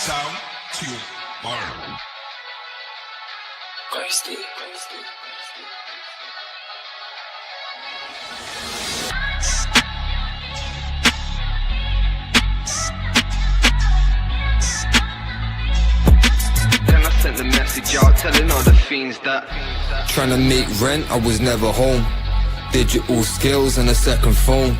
Sound to burn. Then I sent the message out telling all the fiends that trying to make rent, I was never home. Digital skills and a second phone.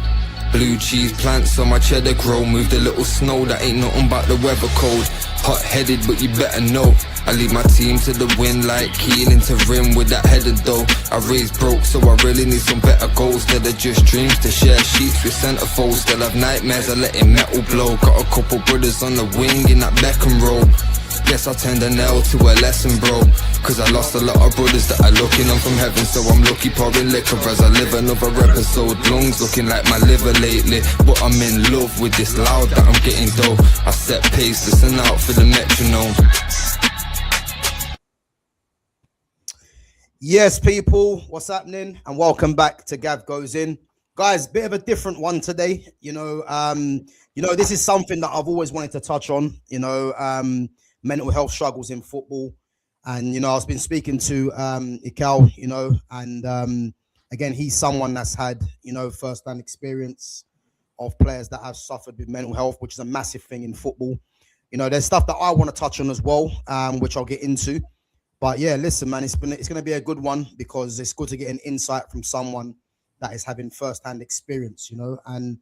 Blue cheese plants on my cheddar grow. Moved a little snow, that ain't nothing but the weather code. Hot-headed, but you better know I lead my team to the win like Keane into rim with that header though. I raised broke, so I really need some better goals. Instead of just dreams to share sheets with centerfolds. Still have nightmares of letting metal blow. Got a couple brothers on the wing in that Beckham roll. Guess I turned an L to a lesson, bro. Cause I lost a lot of brothers that are looking on from heaven. So I'm lucky pouring liquor as I live another episode. Lungs looking like my liver lately. But I'm in love with this loud that I'm getting though. I set pace, listen out for the metronome. Yes, people, what's happening? And welcome back to Gav Goes In. Guys, bit of a different one today. This is something that I've always wanted to touch on, mental health struggles in football. And, I've been speaking to Ekow, and again, he's someone that's had, first-hand experience of players that have suffered with mental health, which is a massive thing in football. There's stuff that I want to touch on as well, which I'll get into. But yeah, listen, man, it's going to be a good one because it's good to get an insight from someone that is having first-hand experience, and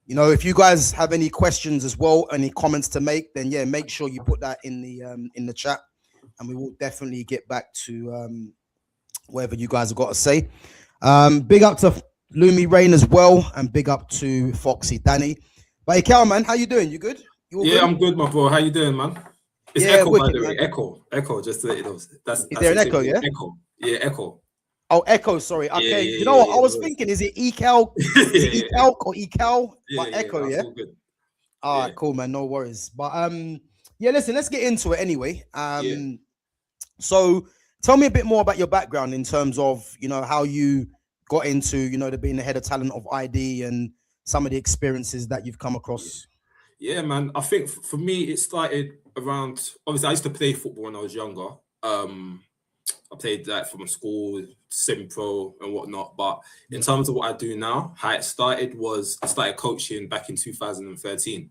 if you guys have any questions as well, any comments to make, then yeah, make sure you put that in the chat, and we will definitely get back to whatever you guys have got to say. Big up to Lumi Rain as well, and big up to Foxy Danny. But Ekow, man, how you doing? You good? Good? I'm good, my bro. How you doing, man? It's Ekow, wicked, by the way. Ekow, just to let you know. Is there an Ekow, yeah? Ekow. Yeah, Ekow. Oh, Ekow, sorry. Okay, you know what? I was thinking, is it Ekow? Ekow or Ekow? But Ekow, yeah? All right, cool, man. No worries. But listen, let's get into it anyway. So tell me a bit more about your background in terms of, how you got into, being the head of talent of ID and some of the experiences that you've come across. Yeah, man. I think for me, it started around, obviously, I used to play football when I was younger. I played that from school, semi-pro and whatnot. But in terms of what I do now, how it started was I started coaching back in 2013.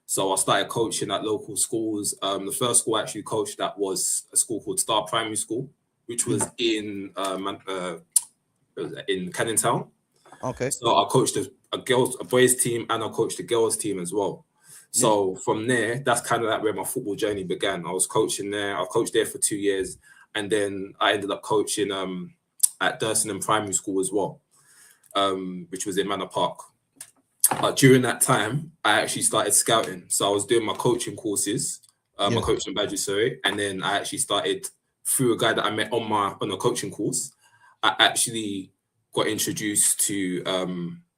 So I started coaching at local schools. The first school I actually coached at was a school called Star Primary School, which was in Canning Town. Okay. So I coached a boys team and I coached a girls team as well. So from there, that's kind of like where my football journey began. I was coaching there. I coached there for 2 years. And then I ended up coaching at Durston Primary School as well, which was in Manor Park. But during that time, I actually started scouting. So I was doing my coaching courses, my coaching badges, sorry. And then I actually started, through a guy that I met on a coaching course, I actually got introduced to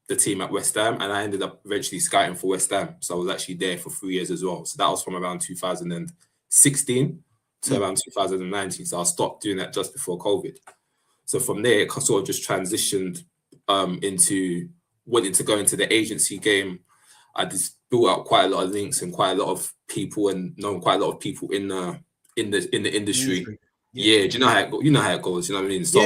the team at West Ham, and I ended up eventually scouting for West Ham. So I was actually there for 3 years as well. So that was from around 2016 to around 2019. So I stopped doing that just before COVID. So from there, it sort of just transitioned into wanting to go into the agency game. I just built up quite a lot of links and quite a lot of people, and known quite a lot of people in the industry. Yeah, do you know how it goes? You know what I mean? So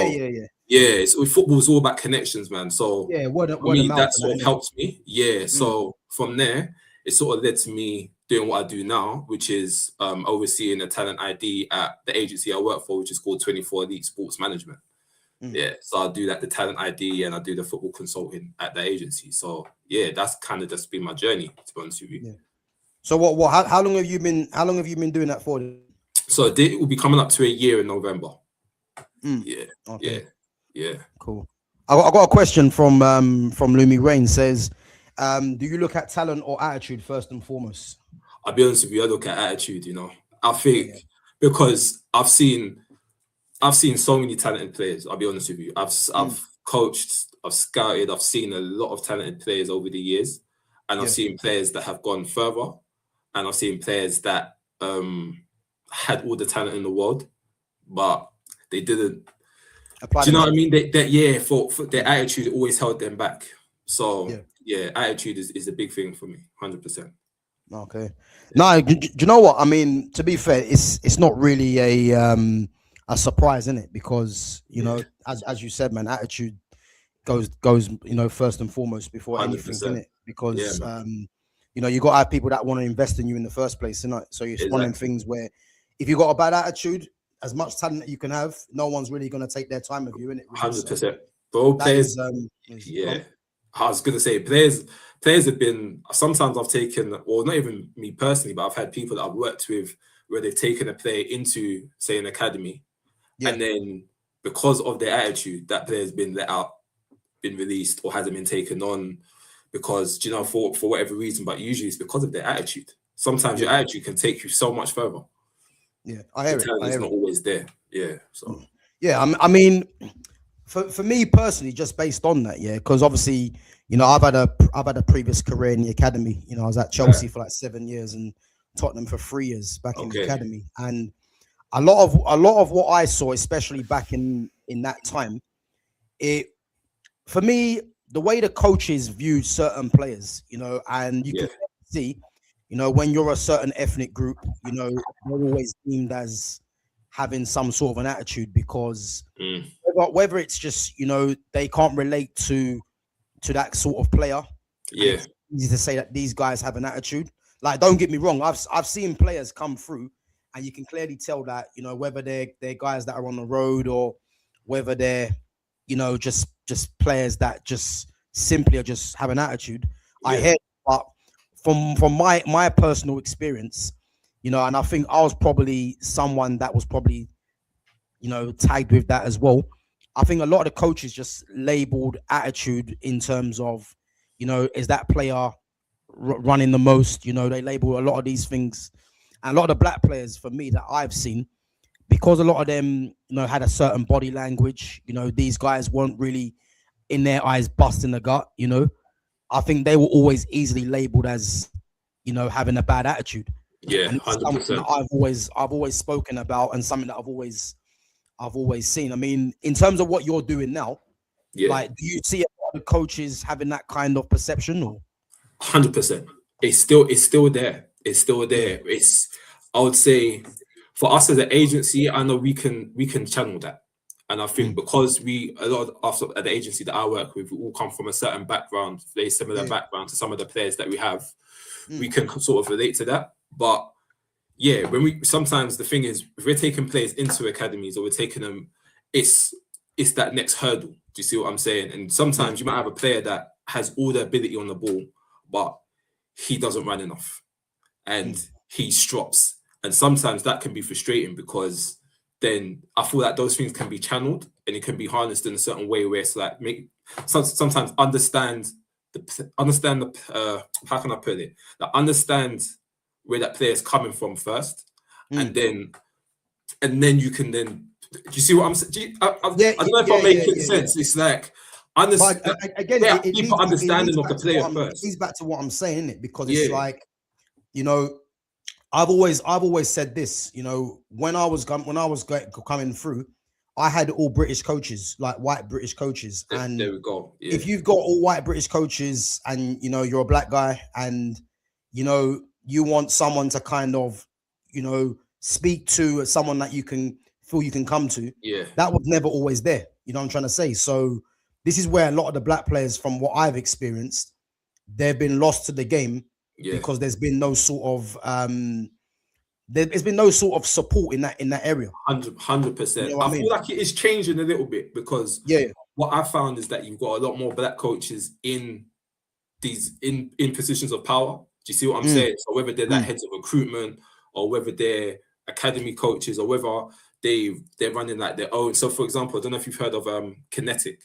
yeah. So football is all about connections, man. So that sort of helped me. Yeah. So from there, it sort of led to me doing what I do now, which is overseeing the talent ID at the agency I work for, which is called 24 Elite Sports Management. Yeah, so I do the talent ID and I do the football consulting at the agency. So yeah, that's kind of just been my journey, to be honest with you. Yeah. So how long have you been doing that for? So it will be coming up to a year in November. Yeah. Okay. Yeah. Cool. I got a question from Lumi Rain. Says, do you look at talent or attitude first and foremost? I'll be honest with you, I look at attitude, I think because I've seen so many talented players. I'll be honest with you. I've coached, I've scouted, I've seen a lot of talented players over the years, and I've seen players that have gone further, and I've seen players that had all the talent in the world, but they didn't. Do you know what I mean? For their attitude always held them back. So yeah, attitude is a big thing for me, 100%. Okay. No, do you know what? I mean, to be fair, it's not really a surprise, is it? Because as you said, man, attitude goes first and foremost before anything, 100%. in it. Because Yeah, man. you got to have people that want to invest in you in the first place, innit? So it's one of them Exactly. things where if you got a bad attitude, as much talent that you can have, no one's really going to take their time with you, innit? Really. 100%. But all That players, is yeah. I was gonna say players have been sometimes I've taken, well, not even me personally, but I've had people that I've worked with where they've taken a player into, say, an academy, and then because of their attitude, that player's been let out, been released, or hasn't been taken on because for whatever reason, but usually it's because of their attitude. Sometimes your attitude can take you so much further. Yeah, I hear the it. talent is not always there. Yeah. So I mean, for me personally, just based on that, because obviously, I've had a previous career in the academy. I was at Chelsea for like 7 years and Tottenham for 3 years back in the academy, and a lot of what I saw, especially back in that time, for me, the way the coaches viewed certain players, and you can see, when you're a certain ethnic group, they're always deemed as having some sort of an attitude because whether it's just, they can't relate to that sort of player. Yeah. It's easy to say that these guys have an attitude. Like, don't get me wrong. I've seen players come through and you can clearly tell that, whether they're guys that are on the road or whether they're, just players that just simply are just have an attitude. Yeah. I hear, but from my personal experience, and I think I was probably someone that was probably, tagged with that as well. I think a lot of the coaches just labeled attitude in terms of, is that player running the most? They label a lot of these things, and a lot of the black players for me that I've seen, because a lot of them, had a certain body language. These guys weren't really, in their eyes, busting the gut. I think they were always easily labeled as, having a bad attitude. Yeah, and 100%. I've always spoken about, and something that I've always seen. I mean, in terms of what you're doing now, like, do you see a lot of coaches having that kind of perception? Or 100%, it's still there. It's still there. I would say, for us as an agency, I know we can channel that, and I think because a lot of us at the agency that I work with, we all come from a certain background, very similar background to some of the players that we have. We can sort of relate to that, but. Yeah, sometimes the thing is, if we're taking players into academies or we're taking them, it's that next hurdle. Do you see what I'm saying? And sometimes you might have a player that has all the ability on the ball, but he doesn't run enough and he strops. And sometimes that can be frustrating because then I feel like those things can be channeled and it can be harnessed in a certain way where it's like sometimes understand the how can I put it? Like, understand where that player is coming from first, and then you can do you see what I'm saying? I don't know if I'm making sense. It's like people understanding of the player first. It leads back to what I'm saying, isn't it? Because it's like, I've always said this. When I was coming through, I had all British coaches, like white British coaches, and there we go. Yeah. If you've got all white British coaches and you're a black guy and you want someone to kind of, speak to, someone that you can feel you can come to. Yeah. That was never always there. You know what I'm trying to say? So this is where a lot of the black players, from what I've experienced, they've been lost to the game because there's been no sort of there's been no sort of support in that area. 100%. I feel like it is changing a little bit because what I found is that you've got a lot more black coaches in these in positions of power. Do you see what I'm saying? So whether they're like heads of recruitment or whether they're academy coaches or whether they're running like their own. So for example, I don't know if you've heard of Kinetic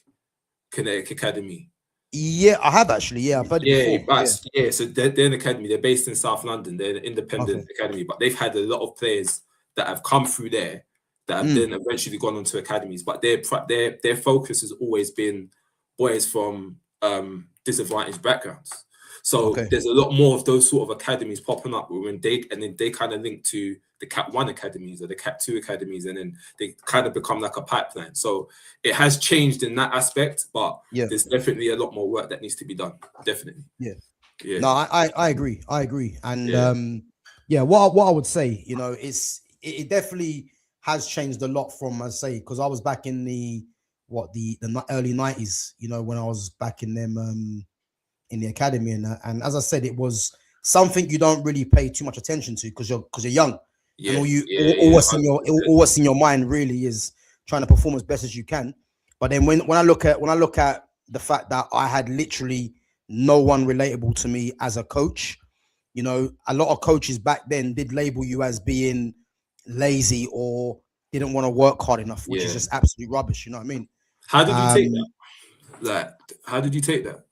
Academy. Yeah, I have actually. Yeah, I've heard it before. So they're an academy. They're based in South London. They're an independent academy, but they've had a lot of players that have come through there that have then eventually gone on to academies. But their focus has always been boys from disadvantaged backgrounds. So there's a lot more of those sort of academies popping up when they kind of link to the Cat 1 academies or the Cat 2 academies, and then they kind of become like a pipeline. So it has changed in that aspect, but there's definitely a lot more work that needs to be done. Definitely. Yeah. Yeah. No, I agree. I agree. And Yeah. what I would say, you know, it definitely has changed a lot from, I say, because I was back in the early 90s, you know, when I was back in them in the academy, and as I said, it was something you don't really pay too much attention to because you're young, and Yeah. all what's in your mind really is trying to perform as best as you can. But then when I look at the fact that I had literally no one relatable to me as a coach, you know, a lot of coaches back then did label you as being lazy or didn't want to work hard enough, which is just absolute rubbish. You know what I mean? How did you take that? Like, how did you take that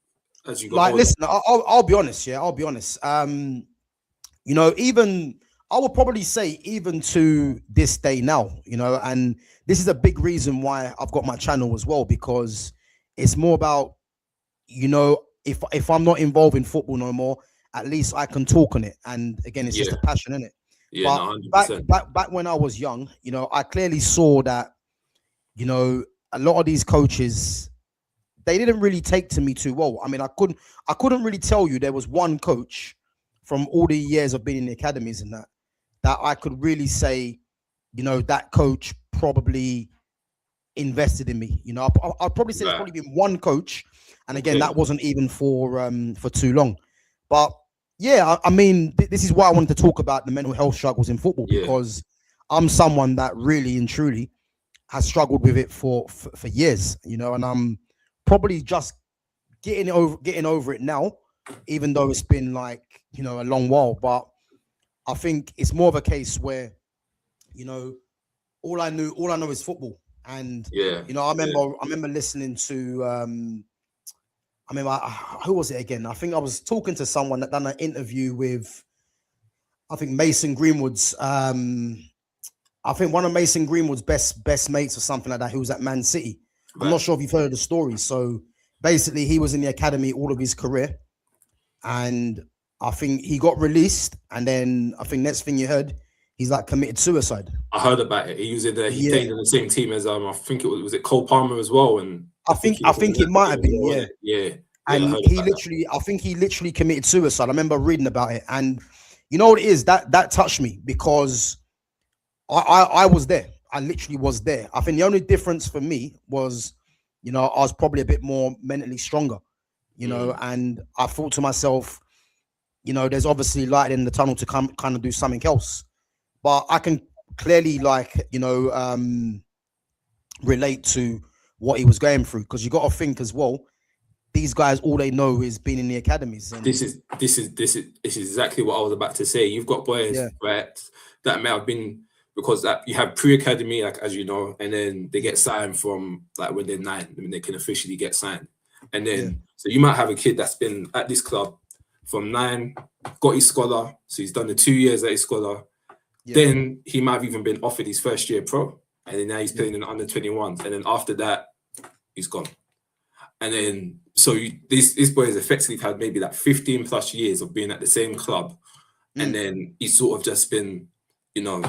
as you got Like, older? listen, I'll be honest. Yeah, I'll be honest. You know, even I would probably say even to this day now, you know, and this is a big reason why I've got my channel as well, because it's more about, you know, if I'm not involved in football no more, at least I can talk on it. And again, it's just a passion in it. Yeah, But no, 100%. back when I was young, you know, I clearly saw that, you know, a lot of these coaches, they didn't really take to me too well. I mean, I couldn't really tell you there was one coach from all the years of being in the academies and that I could really say, you know, that coach probably invested in me. You know, I'd probably say there's Right. probably been one coach, and again, Okay. that wasn't even for too long. But yeah, I mean, this is why I wanted to talk about the mental health struggles in football, Yeah. because I'm someone that really and truly has struggled with it for years, you know, and I'm probably just getting over it now, even though it's been like, you know, a long while. But I think it's more of a case where, you know, all I know is football. And Yeah. you know, I remember listening to I mean, who was it again? I think I was talking to someone that done an interview with, I think Mason Greenwood's I think one of Mason Greenwood's best mates or something like that, who was at Man City. I'm not sure if you've heard of the story. So basically, he was in the academy all of his career, and I think he got released, and then I think next thing you heard, he's like committed suicide. I heard about it. He was in there. He played in the same team as I think it was it Cole Palmer as well, and I think it might have been, yeah. Yeah. And I think he literally committed suicide. I remember reading about it, and you know what it is, that touched me, because I was there. I literally was there. I think the only difference for me was, you know, I was probably a bit more mentally stronger, you know, and I thought to myself, you know, there's obviously light in the tunnel to come kind of do something else. But I can clearly, like, you know, relate to what he was going through, because you got to think as well, these guys, all they know is being in the academies. And this is exactly what I was about to say. You've got boys that may have been, because that you have pre-academy, like, as you know, and then they get signed from like when they're 9, when they can officially get signed. And then so you might have a kid that's been at this club from 9, got his scholar, so he's done the 2 years at his scholar. Then he might have even been offered his first year pro, and then now he's playing in the under 21s, and then after that, he's gone. And then so this boy has effectively had maybe like 15 plus years of being at the same club, and then he's sort of just been, you know,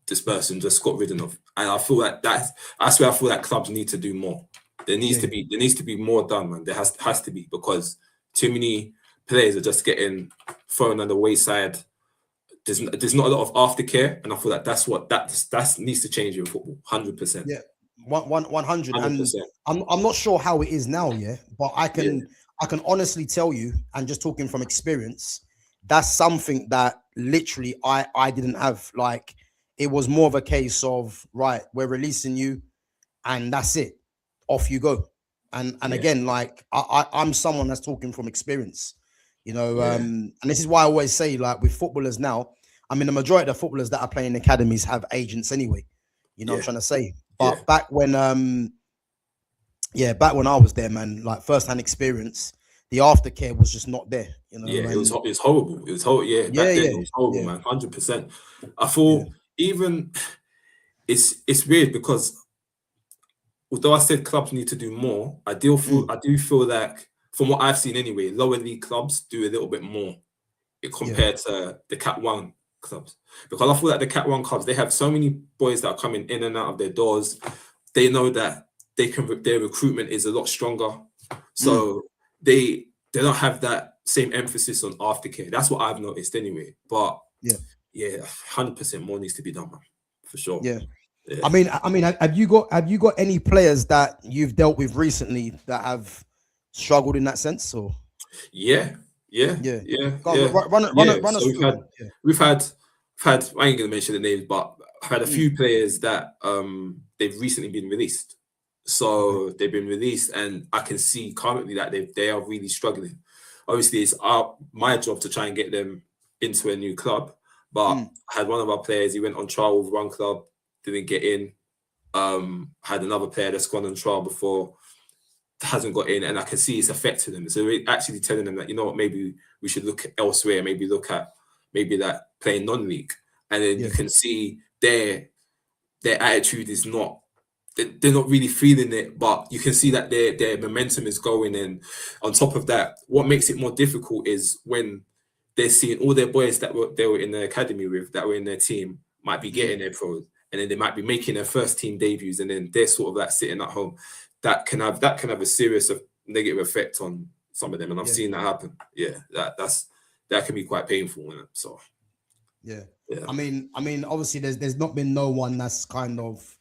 this person just got rid of. And I feel like that's where I feel like clubs need to do more. There needs to be more done, man. There has to be, because too many players are just getting thrown on the wayside. There's not a lot of aftercare, and I feel like that's what that needs to change in football. 100%. Yeah, 100. And 100%. I'm not sure how it is now, but I can honestly tell you, and just talking from experience, that's something that literally I didn't have. Like, it was more of a case of, right, we're releasing you, and that's it, off you go. And again, like, I'm someone that's talking from experience, you know. And this is why I always say, like, with footballers now, I mean, the majority of the footballers that are playing in academies have agents anyway, you know what I'm trying to say. But back when I was there, man, like, first-hand experience, the aftercare was just not there, you know. It was horrible. It was horrible. Back then it was horrible, man. 100%. I feel even it's weird, because although I said clubs need to do more, I do feel like, from what I've seen anyway, lower league clubs do a little bit more compared to the Cat 1 clubs. Because I feel like the Cat 1 clubs, they have so many boys that are coming in and out of their doors. They know that their recruitment is a lot stronger. So they don't have that same emphasis on aftercare. That's what I've noticed anyway. But yeah, 100% more needs to be done, man, for sure. Yeah. I mean, have you got any players that you've dealt with recently that have struggled in that sense, or? Yeah. Run us So through. we've had. I ain't gonna mention the names, but I've had a few players that they've recently been released. So they've been released, and I can see currently that they are really struggling. Obviously, it's my job to try and get them into a new club. But I had one of our players, he went on trial with one club, didn't get in. Had another player that's gone on trial before, hasn't got in, and I can see it's affecting them. So we're actually telling them that, you know what, maybe we should look elsewhere, maybe look at that playing non-league. And then you can see their attitude is not, they're not really feeling it, but you can see that their momentum is going. And on top of that, what makes it more difficult is when they're seeing all their boys that they were in the academy with, that were in their team, might be getting their pros, and then they might be making their first team debuts, and then they're sort of like sitting at home. That can have a serious negative effect on some of them, and I've seen that happen. Yeah, that can be quite painful. So yeah. I mean, obviously, there's not been no one that's kind of,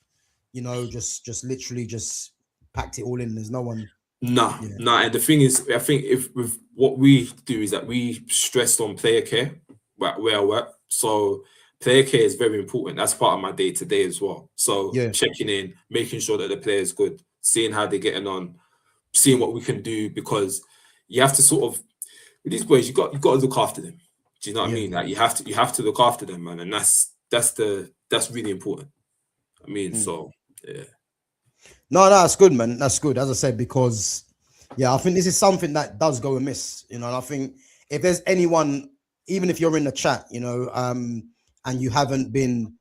you know, just literally just packed it all in. There's no one. Nah. And the thing is, I think with what we do is that we stress on player care where I work. So player care is very important. That's part of my day to day as well. So checking in, making sure that the player is good, seeing how they're getting on, seeing what we can do, because you have to sort of, with these boys, you got to look after them. Do you know what I mean? Like you have to look after them, man, and that's really important. I mean, so yeah. No, that's good, man. That's good. As I said, because I think this is something that does go amiss, you know. And I think if there's anyone, even if you're in the chat, you know, and you haven't been,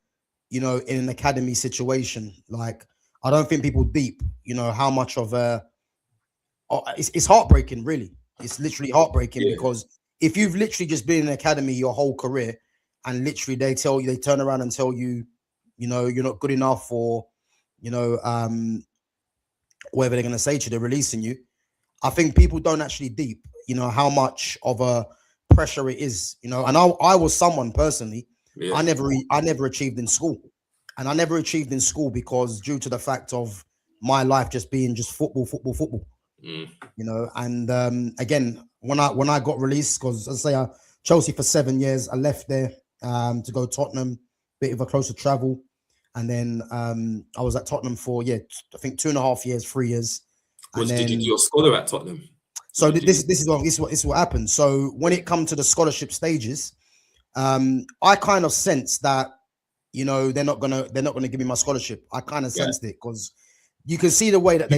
you know, in an academy situation, like I don't think people deep, you know, how much of it's heartbreaking, really. It's literally heartbreaking because if you've literally just been in an academy your whole career, and literally they turn around and tell you, you know, you're not good enough, or, you know, whatever they're going to say to you, they're releasing you. I think people don't actually deep, you know, how much of a pressure it is, you know. And I was someone personally, I never achieved in school. And I never achieved in school because due to the fact of my life just being just football, you know. And again, when I got released, because as I say, Chelsea for 7 years, I left there to go Tottenham, bit of a closer travel. And then I was at Tottenham for, I think 2.5 years, 3 years. And then, did you do your scholar at Tottenham? So this is what happened. So when it comes to the scholarship stages, I kind of sense that, you know, they're not gonna give me my scholarship. I kind of sensed it because you can see the way that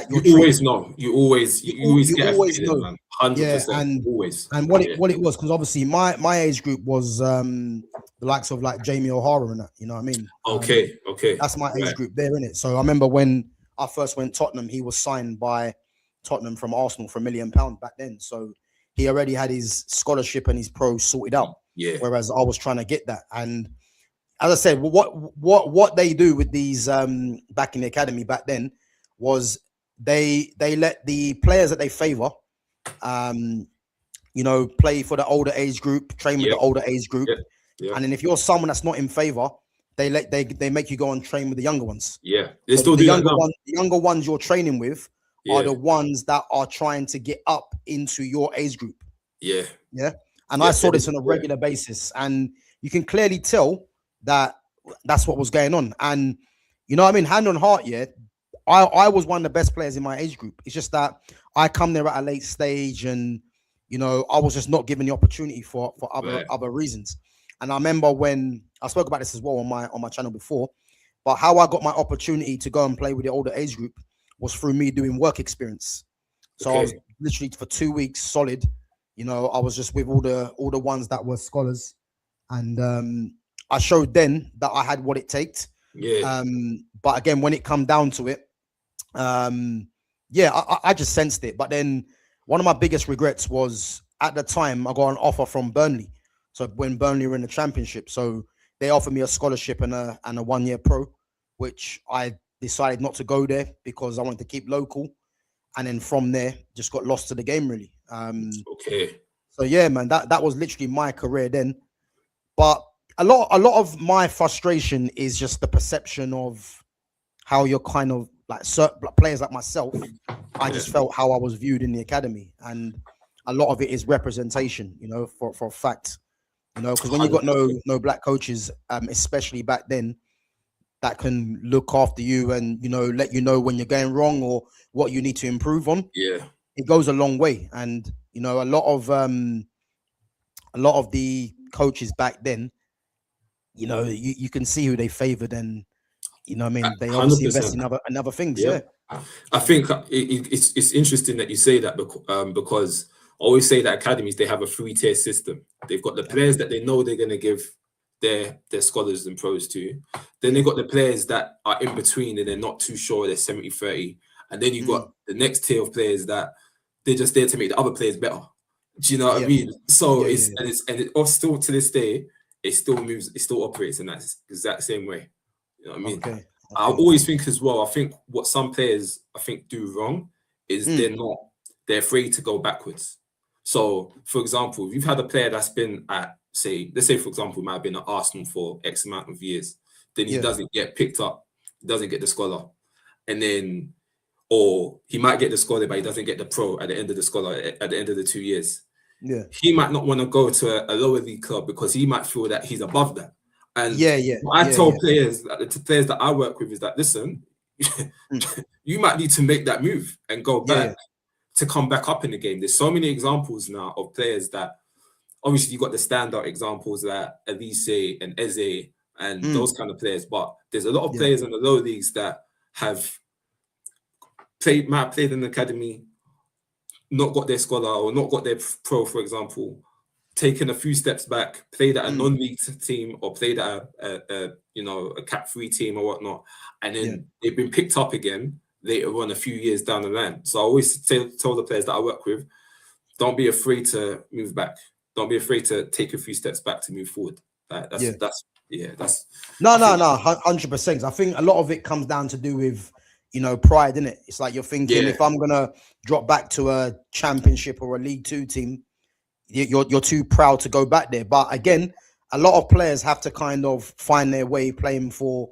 you always know. You always get a feeling, man. 100%. Always. And what it was, because obviously my age group was the likes of like Jamie O'Hara and that, you know what I mean? Okay. That's my age group there, innit? So I remember when I first went Tottenham, he was signed by Tottenham from Arsenal for £1 million back then. So he already had his scholarship and his pro sorted out. Yeah. Whereas I was trying to get that. And as I said, what they do with these back in the academy back then was they let the players that they favor, you know, play for the older age group, train with the older age group. And then if you're someone that's not in favor, they make you go and train with the younger ones. They still do that now. The younger ones you're training with are the ones that are trying to get up into your age group. And I saw this on a regular basis, and you can clearly tell that that's what was going on. And you know what I mean, hand on heart, I was one of the best players in my age group. It's just that I come there at a late stage, and you know, I was just not given the opportunity for other reasons. And I remember when I spoke about this as well on my channel before, but how I got my opportunity to go and play with the older age group was through me doing work experience. So I was literally for 2 weeks solid, you know, I was just with all the ones that were scholars, and I showed then that I had what it takes. But again, when it come down to it, I just sensed it. But then one of my biggest regrets was at the time I got an offer from Burnley. So when Burnley were in the Championship, so they offered me a scholarship and a 1 year pro, which I decided not to go there because I wanted to keep local. And then from there, just got lost to the game, really. So yeah, man, that was literally my career then. But a lot of my frustration is just the perception of how you're kind of like certain players like myself. I just felt how I was viewed in the academy, and a lot of it is representation, you know, for a fact, you know, because when you got no black coaches, especially back then, that can look after you and, you know, let you know when you're going wrong or what you need to improve on. Yeah, it goes a long way. And you know, a lot of the coaches back then, you know, you can see who they favored, and you know what I mean, they obviously invest 100%. in other things. Yeah. I think it's interesting that you say that because I always say that academies, they have a 3-tier system. They've got the players that they know they're going to give their scholars and pros to. Then they've got the players that are in between and they're not too sure, they're 70-30. And then you've got the next tier of players that they're just there to make the other players better. Do you know what I mean? So still to this day, it still moves, it still operates in that exact same way. You know what I mean? Okay. I always think as well, I think what some players I think do wrong is they're afraid to go backwards. So for example, if you've had a player that's been at, let's say for example, might have been at Arsenal for X amount of years, then he doesn't get picked up, doesn't get the scholar, and then, or he might get the scholar, but he doesn't get the pro at the end of the scholar at the end of the 2 years. Yeah. He might not want to go to a lower league club because he might feel that he's above that. And I tell players, the players that I work with, is that, listen, you might need to make that move and go back to come back up in the game. There's so many examples now of players that, obviously you got the standout examples like Elise and Eze and those kind of players, but there's a lot of players in the lower leagues that have might have played in the academy, not got their scholar or not got their pro, for example, taken a few steps back, played at a non-league team or played at a Cat 3 team or whatnot, and then they've been picked up again later on a few years down the line. So I always tell the players that I work with, don't be afraid to move back. Don't be afraid to take a few steps back to move forward. That's 100%. I think a lot of it comes down to do with, you know, pride, innit? It's like you're thinking, if I'm gonna drop back to a championship or a League 2 team, you're too proud to go back there. But again, a lot of players have to kind of find their way playing for,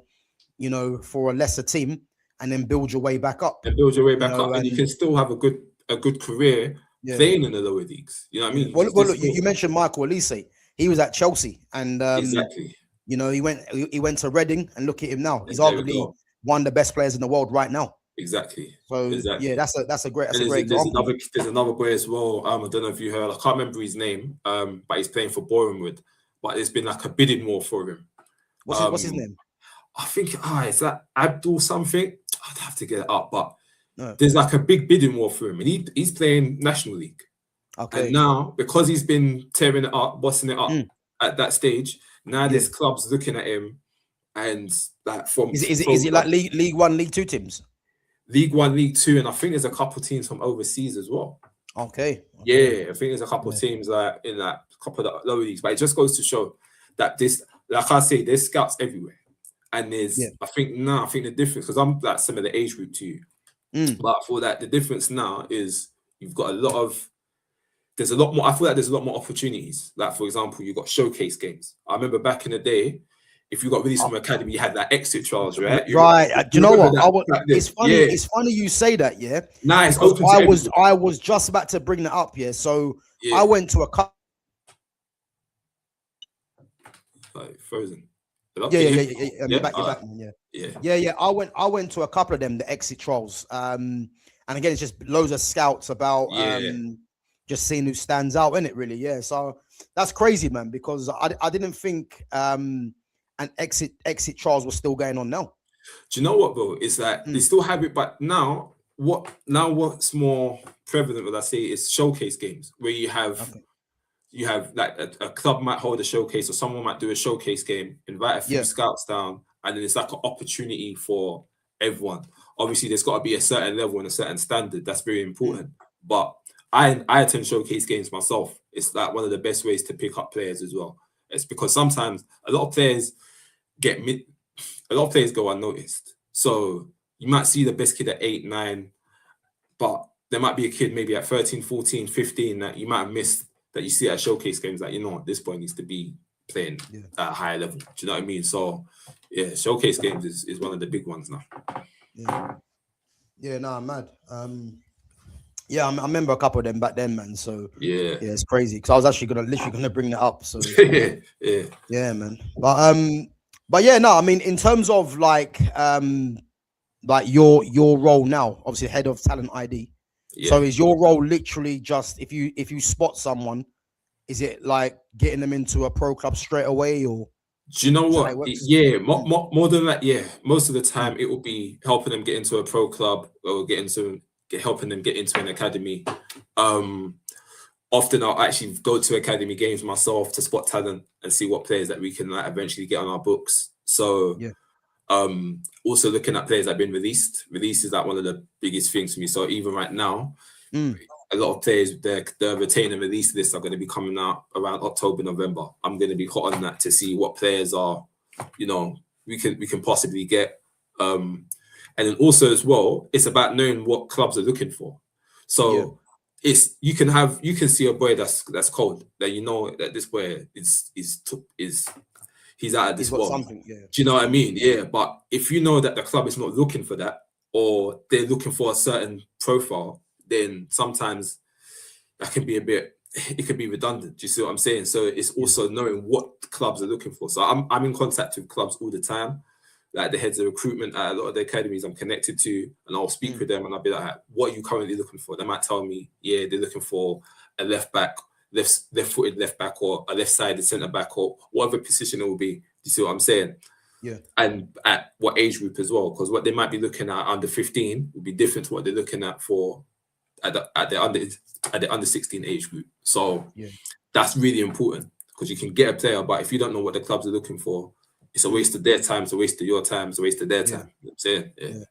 you know, for a lesser team, and then build your way back up. And you can still have a good career playing in the lower leagues. You know what I mean? Well, look, you mentioned Michael Elise. He was at Chelsea, and exactly. You know, he went to Reading, and look at him now. He's arguably one of the best players in the world right now. Exactly. So yeah, that's a great example. There's another boy as well. I don't know if you heard. I can't remember his name. But he's playing for Bournemouth. But there's been like a bidding war for him. What's his name? I think is that Abdul something. I'd have to get it up, but there's like a big bidding war for him, and he's playing National League. Okay. And now, because he's been tearing it up, bossing it up at that stage, now there's clubs looking at him, and like is it like League 1, League 2 teams? League 1, League 2, and I think there's a couple of teams from overseas as well. Okay. Yeah, I think there's a couple of teams like in that couple of the lower leagues, but it just goes to show that this, like I say, there's scouts everywhere. And there's, I think the difference, because I'm like some of the age group to you, but for that, the difference now is you've got there's a lot more. I feel like there's a lot more opportunities. Like for example, you've got showcase games. I remember back in the day, if you got released from academy, you had that exit trials, right? Right. Do you know what? It's funny. Yeah. It's funny you say that. Yeah. Nice. I was just about to bring that up. Yeah. So I went to a couple. Frozen. Yeah. Back. Yeah. I went to a couple of them, the exit trials. And again, it's just loads of scouts about just seeing who stands out in it, really. Yeah. So that's crazy, man, because I didn't think and exit trials were still going on now. Do you know what, bro? It's like they still have it, but what's more prevalent, what I say, is showcase games where you have like a club might hold a showcase, or someone might do a showcase game, invite a few scouts down, and then it's like an opportunity for everyone. Obviously, there's got to be a certain level and a certain standard. That's very important. But I attend showcase games myself. It's like one of the best ways to pick up players as well. It's because sometimes a lot of players go unnoticed. So you might see the best kid at 8, 9, but there might be a kid maybe at 13, 14, 15 that you might have missed that you see at showcase games that, you know, this boy needs to be playing at a higher level. Do you know what I mean? So yeah, showcase games is one of the big ones now. Yeah, no, I'm mad. Yeah, I remember a couple of them back then, man. So yeah, it's crazy because I was actually literally gonna bring that up. So yeah, man. But yeah, no, I mean, in terms of like your role now, obviously head of talent ID. Yeah. So is your role literally just if you spot someone, is it like getting them into a pro club straight away, or? Do you know what? Yeah, more than that. Yeah, most of the time it will be helping them get into a pro club or helping them get into an academy. Often I'll actually go to academy games myself to spot talent and see what players that we can like eventually get on our books. So also looking at players that have been released. Release is like one of the biggest things for me. So even right now, a lot of players, the retain and release lists are going to be coming out around October, November. I'm going to be hot on that to see what players are, you know, we can possibly get. And then also as well, it's about knowing what clubs are looking for. So it's you can see a boy that's cold, that you know that this boy is he's out of this world. Do you know what I mean? Yeah. But if you know that the club is not looking for that, or they're looking for a certain profile, then sometimes that can be it can be redundant. Do you see what I'm saying? So it's also knowing what clubs are looking for. So I'm in contact with clubs all the time, like the heads of recruitment at a lot of the academies I'm connected to, and I'll speak with them and I'll be like, what are you currently looking for? They might tell me, yeah, they're looking for a left-footed left back, or a left-sided centre back, or whatever position it will be. Do you see what I'm saying? Yeah. And at what age group as well? Because what they might be looking at under 15 will be different to what they're looking at for at the under 16 age group. So that's really important, because you can get a player, but if you don't know what the clubs are looking for, it's a waste of their time, it's a waste of your time, it's a waste of their time. You know what I'm saying? Yeah.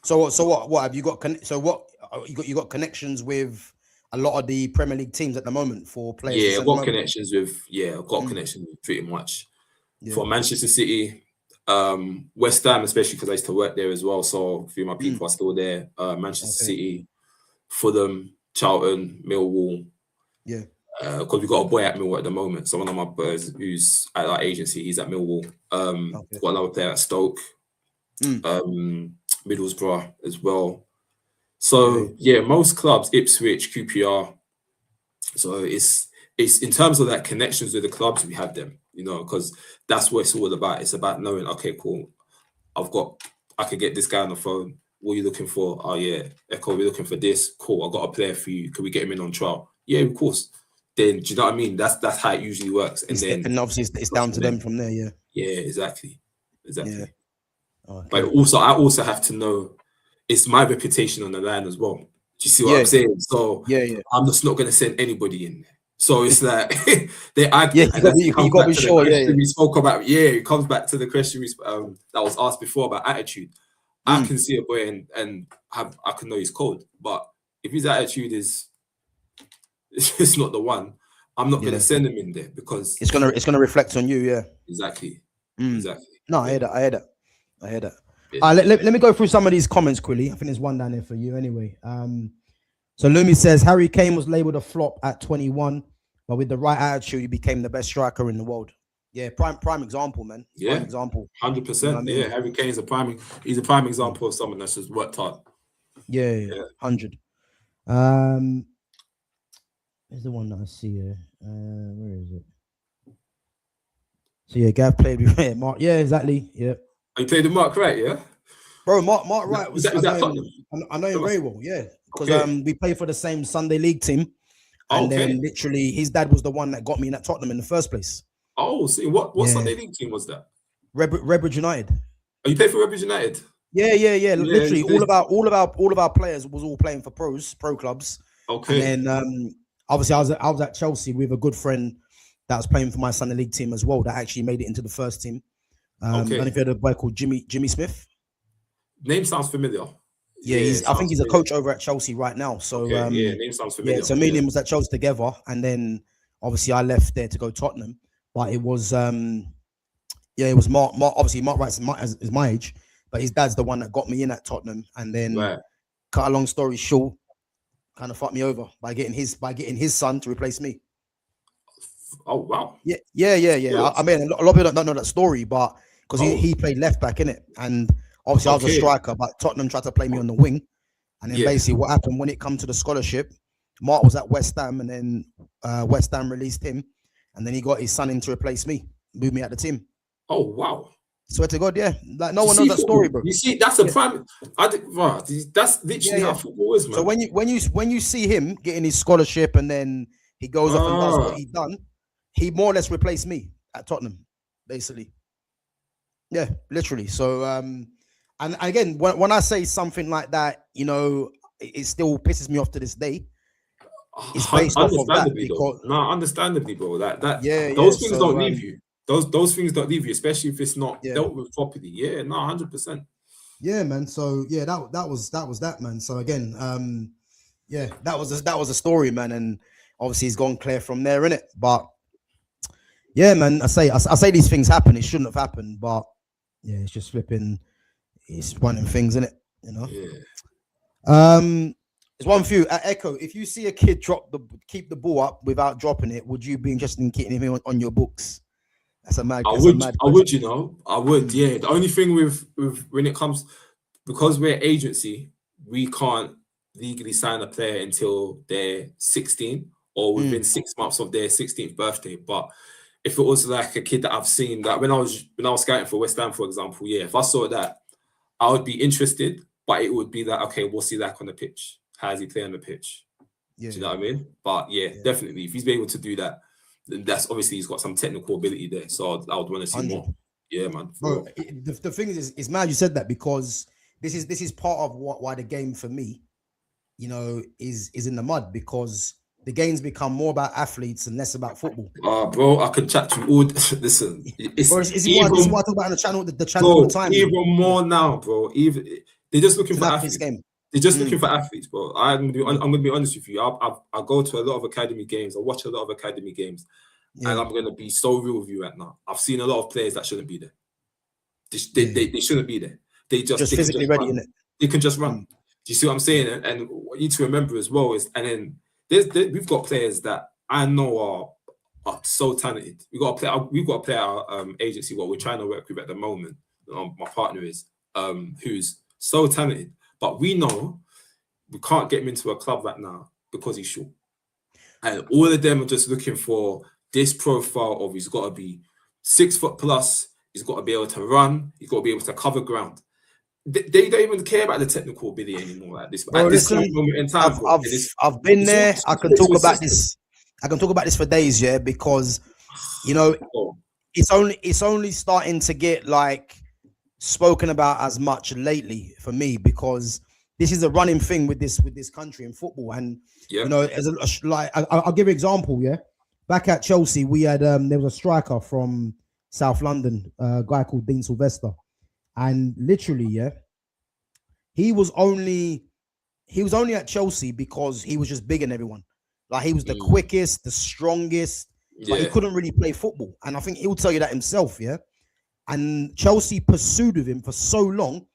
So what have you got? You got connections with a lot of the Premier League teams at the moment for players? Yeah, I've got connections with pretty much for Manchester City, West Ham, especially because I used to work there as well. So a few of my people are still there. Manchester City, Fulham, Charlton, Millwall. Yeah. Because we've got a boy at Millwall at the moment. So one of my boys who's at our agency, he's at Millwall. Got another player at Stoke, Middlesbrough as well. So yeah, most clubs, Ipswich, QPR. So it's in terms of that connections with the clubs, we have them, you know, because that's what it's all about. It's about knowing, okay, cool, I could get this guy on the phone. What are you looking for? Oh yeah, Ekow, we're looking for this. Cool, I got a player for you. Could we get him in on trial? Yeah, of course. Then do you know what I mean? That's how it usually works. And obviously it's down to them from there. Yeah. Yeah, exactly. Yeah. Okay. But I also have to know it's my reputation on the line as well. Do you see what I'm saying? So I'm just not going to send anybody in there. So it's like they argue. Yeah, you got to be sure. We spoke about. Yeah, it comes back to the question that was asked before about attitude. I can see a boy and I can know he's cold, but if his attitude is it's not the one, I'm not going to send him in there, because it's gonna reflect on you. Yeah, exactly. No, I hear that. Yeah. Let me go through some of these comments quickly. I think there's one down there for you anyway. So Lumi says Harry Kane was labelled a flop at 21, but with the right attitude, he became the best striker in the world. Yeah, prime example, man. Prime example. 100%. Yeah, Harry Kane is a prime example of someone that's just worked hard. Yeah. 100. There's the one that I see here. Where is it? So yeah, Gav played with Mark. Yeah, exactly. Yeah. You played with Mark Wright, yeah? Bro, Mark Wright was I know him very well, yeah. Because we played for the same Sunday League team. And then literally his dad was the one that got me in at Tottenham in the first place. Oh, see, what Sunday League team was that? Redbridge United. Oh, you played for Redbridge United? Yeah. Literally, all of our players was all playing for pro clubs. Okay. And then obviously I was at Chelsea with a good friend that was playing for my Sunday League team as well, that actually made it into the first team. I don't know if you had a boy called Jimmy Smith. Name sounds familiar. Yeah, I think he's a coach over at Chelsea right now. So name sounds familiar. Yeah, so me and him was at Chelsea together, and then obviously I left there to go Tottenham. But it was it was Mark. Obviously, Mark Wright is my age, but his dad's the one that got me in at Tottenham. And then, cut a long story short, kind of fucked me over by getting his son to replace me. Oh wow. Yeah. I mean, a lot of people don't know that story, but because he played left back in it, and obviously I was a striker, but Tottenham tried to play me on the wing, and then basically what happened when it come to the scholarship, Mark was at West Ham, and then West Ham released him, and then he got his son in to replace me, moved me out the team. Oh wow. Swear to God, yeah. Like no one knows that story, bro. You see, that's a prime. That's literally how football is, man. So when you see him getting his scholarship and then he goes off and does what he done, he more or less replaced me at Tottenham, basically. Yeah, literally. So and again, when I say something like that, you know, it still pisses me off to this day. It's based off of that because understandably, bro. Those things don't leave you. Those things don't leave you, especially if it's not dealt with properly. Yeah, no, 100%. Yeah, man. So yeah, that was that, man. So again, that was a story, man, and obviously he's gone clear from there, innit? But yeah, man, I say these things happen. It shouldn't have happened, but yeah, it's just flipping. It's one of them things, isn't it? You know. Yeah. There's one for you at Ekow. If you see a kid keep the ball up without dropping it, would you be interested in keeping him on your books? That's a mad. I would, you know. I would, yeah. The only thing with when it comes, because we're agency, we can't legally sign a player until they're 16 or within 6 months of their 16th birthday. But if it was like a kid that I've seen, that when I was scouting for West Ham, for example, yeah, if I saw that, I would be interested. But it would be like, okay, what's he like on the pitch? How does he play on the pitch? Yeah, do you know what I mean? But yeah, definitely, if he's able to do that, then that's obviously he's got some technical ability there. So I would want to see 100. More. Yeah, man. Bro, the thing is, it's mad you said that because this is part of why the game for me, you know, is in the mud, because the game's become more about athletes and less about football. Bro, I could chat to you all. Listen, this is what I talk about on the channel all the time. Even more now, bro. They're just looking for athletes. Game. They're just looking for athletes, bro. I'm gonna be honest with you. I go to a lot of academy games. I watch a lot of academy games, and I'm gonna be so real with you right now. I've seen a lot of players that shouldn't be there. They shouldn't be there. They physically ready, innit? They can just run. Do you see what I'm saying? And what you need to remember as well is, and then we've got players that I know are so talented. We've got a player our agency what we're trying to work with at the moment. My partner is who's so talented. But we know we can't get him into a club right now because he's short. And all of them are just looking for this profile of he's got to be 6 foot plus, he's got to be able to run, he's got to be able to cover ground. They don't even care about the technical ability anymore at this moment in time. I've been there. I can talk about this. I can talk about this for days, yeah, because you know it's only starting to get like spoken about as much lately for me, because this is a running thing with this country in football. And you know, as I'll give you an example. Yeah, back at Chelsea, we had there was a striker from South London, a guy called Dean Sylvester, and literally, he was only at Chelsea because he was just bigger than everyone. Like he was the quickest, the strongest, but he couldn't really play football. And I think he'll tell you that himself. Yeah. And Chelsea pursued with him for so long,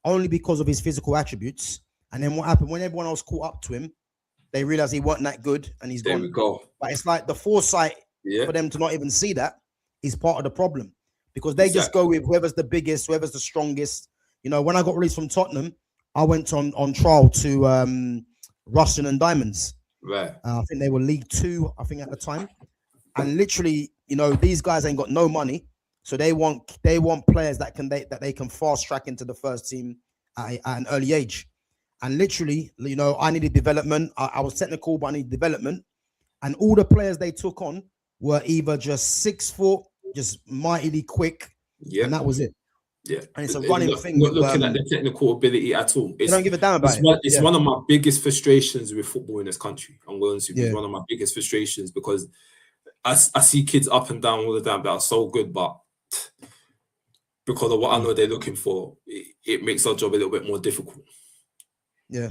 only because of his physical attributes. And then what happened when everyone else caught up to him, they realized he wasn't that good, and he's gone. There we go. But it's like the foresight for them to not even see that is part of the problem, because they just go with whoever's the biggest, whoever's the strongest. You know, when I got released from Tottenham, I went on trial to Ruston and Diamonds. Right. I think they were League 2, I think at the time. And literally, you know, these guys ain't got no money. So they want players that they can fast track into the first team at an early age. And literally, you know, I needed development. I was technical, but I needed development. And all the players they took on were either just 6 foot, just mightily quick, and that was it. Yeah, and it's a running thing. Not looking at the technical ability at all. They don't give a damn about it. It's one of my biggest frustrations with football in this country. I'm going to be one of my biggest frustrations, because I see kids up and down all the time that are so good, but because of what I know they're looking for, it makes our job a little bit more difficult. Yeah,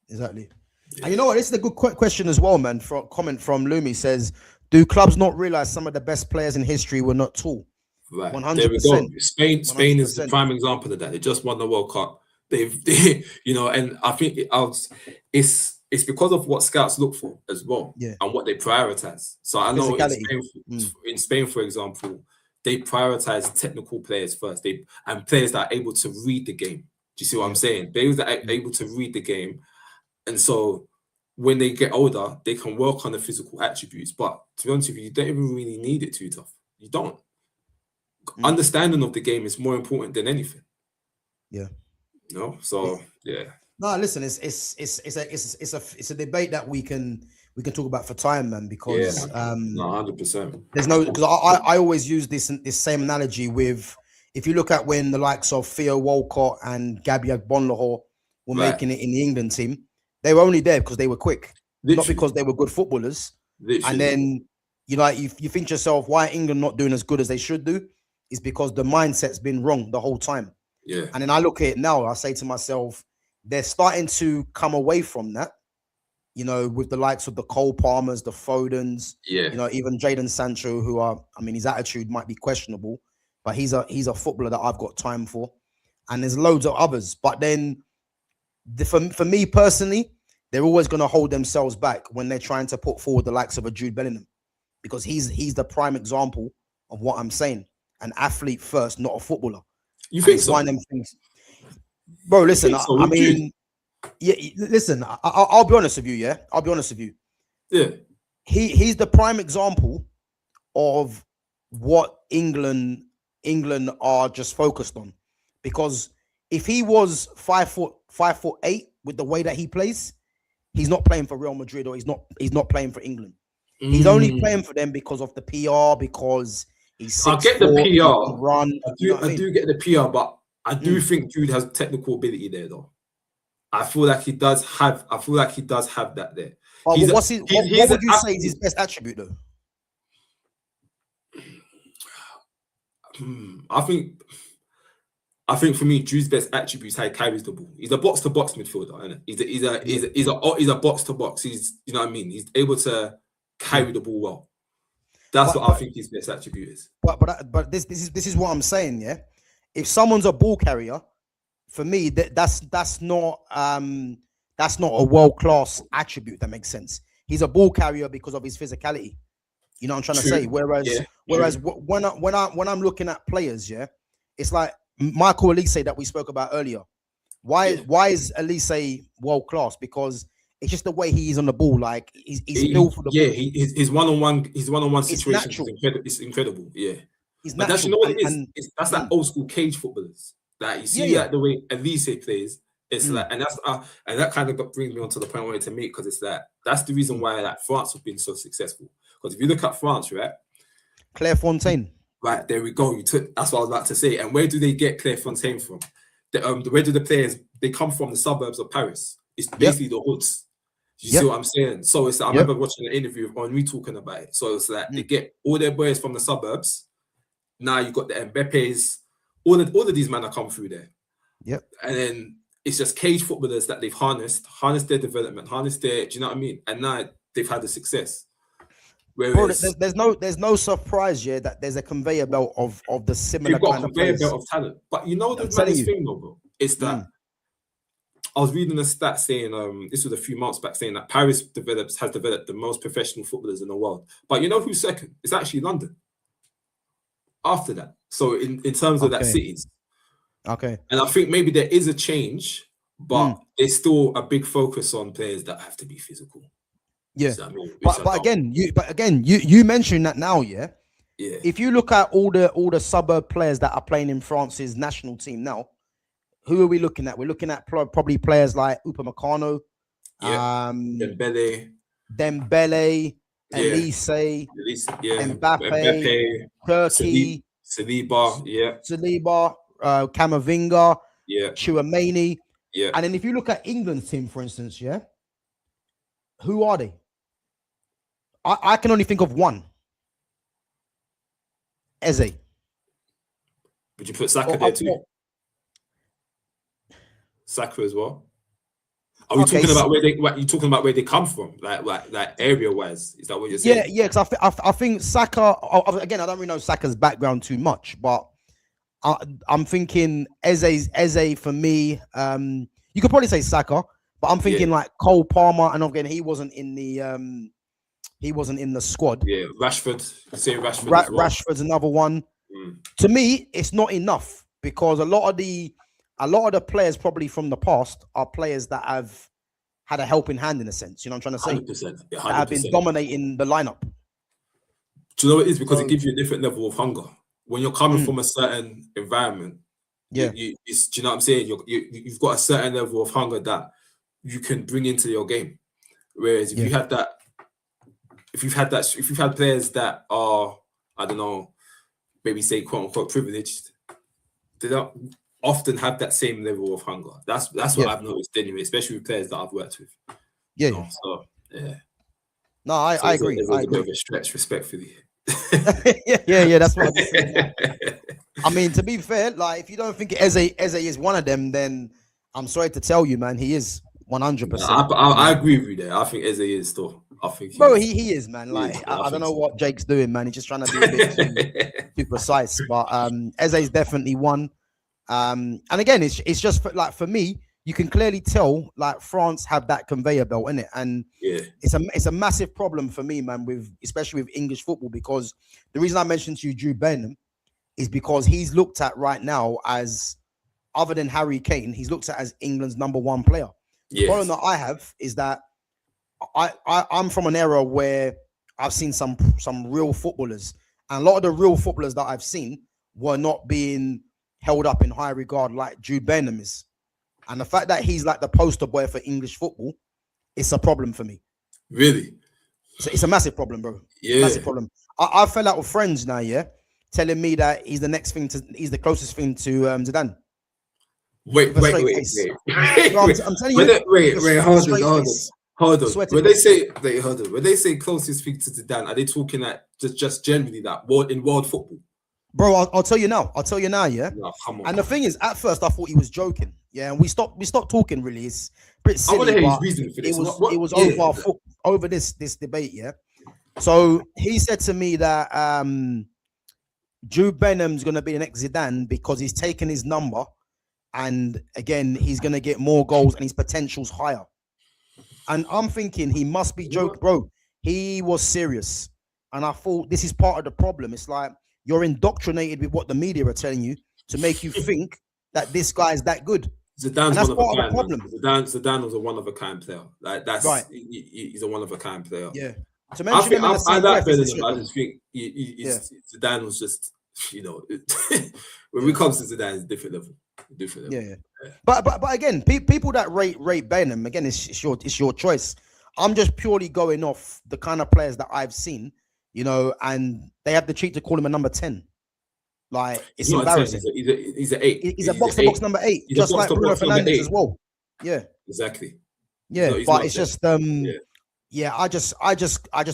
exactly. Yeah. And you know what? This is a good question as well, man. For a comment from Lumi says, "Do clubs not realize some of the best players in history were not tall?" Right. 100%. There we go. Spain 100%. Is the prime example of that. They just won the World Cup. They you know, and I think it's it's because of what scouts look for as well, Yeah. and what they prioritize. So I know Physicality. in Spain, for example, they prioritize technical players first. And players that are able to read the game. Do you see what I'm saying? Players that are able to read the game, and so when they get older, they can work on the physical attributes. But to be honest with you don't even really need it too tough. You don't. Understanding of the game is more important than anything. Yeah. No. So yeah. No, listen, it's a debate that we can talk about for time, man. Because 100%. there's no, because I always use this same analogy with, if you look at when the likes of Theo Walcott and Gabby Bonlahor were making it in the England team, they were only there because they were quick, not because they were good footballers. And then you think to yourself, why England not doing as good as they should do? Is because the mindset's been wrong the whole time. Yeah. And then I look at it now, I say to myself, they're starting to come away from that, with the likes of the Cole Palmers, the Fodens, even Jadon Sancho, his attitude might be questionable, but he's a footballer that I've got time for. And there's loads of others. But then for me personally, they're always going to hold themselves back when they're trying to put forward the likes of a Jude Bellingham, because he's the prime example of what I'm saying. An athlete first, not a footballer. You think so? One of them things. Bro, listen, listen, I'll be honest with you, yeah? I'll be honest with you. Yeah. He's the prime example of what England are just focused on. Because if he was 5'8" with the way that he plays, he's not playing for Real Madrid, or he's not playing for England. He's only playing for them because of the PR, because he's 6'4", I get the PR. Run. I do get the PR, but I do think Jude has technical ability there, though. I feel like he does have that there. What would you say is his best attribute, though? I think for me, Jude's best attribute is how he carries the ball. He's a box-to-box midfielder, isn't it? He's a box-to-box. He's, you know what I mean? He's able to carry the ball well. That's what I think his best attribute is. But this is what I'm saying, yeah. If someone's a ball carrier, for me, that's not a world-class attribute. That makes sense. He's a ball carrier because of his physicality. You know what I'm trying to say? Whereas when I'm looking at players, yeah, it's like Michael Elise that we spoke about earlier. Why is Elise world-class? Because it's just the way he is on the ball. Like he's built for the ball. His one-on-one situation is incredible. Yeah. But that's, what it is. That's like old school cage footballers. Like you see like the way Elise plays. It's like, and that kind of brings me on to the point I wanted to make, because it's like that's the reason why like France have been so successful. Because if you look at France, right, Clairefontaine. Right, there we go. That's what I was about to say. And where do they get Clairefontaine from? Where do the players? They come from the suburbs of Paris. It's basically the hoods. You see what I'm saying? So it's I remember watching an interview of Henri talking about it. So it's like they get all their boys from the suburbs. Now you got the Mbappe's, all of these men are come through there. Yep. And then it's just cage footballers that they've harnessed their development, do you know what I mean? And now they've had the success. Whereas, bro, there's no surprise here that there's a conveyor belt of the similar kind of players. Belt of talent. But you know the maddest thing though, bro, is that I was reading a stat saying this was a few months back, saying that Paris has developed the most professional footballers in the world. But you know who's second? It's actually London. After that, so in terms of that cities, and I think maybe there is a change, but there's still a big focus on players that have to be physical. Yeah, but again, you mentioned that now, yeah. If you look at all the suburb players that are playing in France's national team now, who are we looking at? We're looking at probably players like Upamecano, Dembele. Elise, Mbappe, Turkey, Saliba, Camavinga, Chouameni, and then if you look at England's team, for instance, who are they? I can only think of one. Eze. Would you put Saka there too? Saka as well. Are we talking about where they come from, like area wise? Is that what you're saying? Yeah. Because I think Saka. Again, I don't really know Saka's background too much, but I'm thinking Eze for me. You could probably say Saka, But I'm thinking like Cole Palmer, and again, he wasn't in the squad. Yeah, Rashford. Say Rashford. As well. Rashford's another one. To me, it's not enough because a lot of the players probably from the past are players that have had a helping hand in a sense. You know what I'm trying to say? 100%. Yeah, 100%. That have been dominating the lineup. Do you know what it is? Because it gives you a different level of hunger. When you're coming from a certain environment, do you know what I'm saying? You've got a certain level of hunger that you can bring into your game. Whereas if you've had players that are, I don't know, maybe say quote unquote privileged, they don't often have that same level of hunger. That's what I've noticed anyway, especially with players that I've worked with. So no, I agree. It's a bit of a stretch, respectfully. yeah, that's what I'm saying. I mean, to be fair, like if you don't think Eze is one of them, then I'm sorry to tell you, man, he is 100%. I agree with you there. I think Eze is still. I think he is, man. Like I don't know what Jake's doing, man. He's just trying to be a bit too precise. But Eze is definitely one. And again, it's just for me, you can clearly tell like France have that conveyor belt in it, and it's a massive problem for me, man. Especially with English football, because the reason I mentioned to you Jude Bellingham is because he's looked at right now as, other than Harry Kane, he's looked at as England's #1 player. The problem that I have is that I'm from an era where I've seen some real footballers, and a lot of the real footballers that I've seen were not being held up in high regard like Jude Bellingham is. And the fact that he's like the poster boy for English football, it's a problem for me. Really? It's a massive problem, bro. Yeah. Massive problem. I fell out with friends now, telling me that he's the closest thing to Zidane. Wait. I'm telling you. Hold on. When they say closest thing to Zidane, are they talking at just generally that in world football? Bro, I'll tell you now. Yeah. No, come on. And the thing is, at first I thought he was joking. Yeah, and we stopped talking. Really, it's a bit silly. I want to hear his reason for this. It was over this debate. Yeah. So he said to me that Jude Bellingham's going to be the next Zidane because he's taken his number, and again he's going to get more goals and his potential's higher. And I'm thinking he must be joking, bro. He was serious, and I thought this is part of the problem. It's like you're indoctrinated with what the media are telling you to make you think that this guy is that good. Zidane's that's one of a problem. Zidane was a one-of-a-kind player. Like that's right. He's a one-of-a-kind player. Yeah. I like Bellingham. I just think Zidane was just, when it comes to Zidane, it's a different level. Yeah. But again, people that rate Bellingham, again, it's your choice. I'm just purely going off the kind of players that I've seen, and they have the cheat to call him a number 10. Like it's embarrassing. He's an 8. He's a box-to-box number 8, just like Bruno Fernandes as well. Yeah, exactly. Yeah, but it's just I just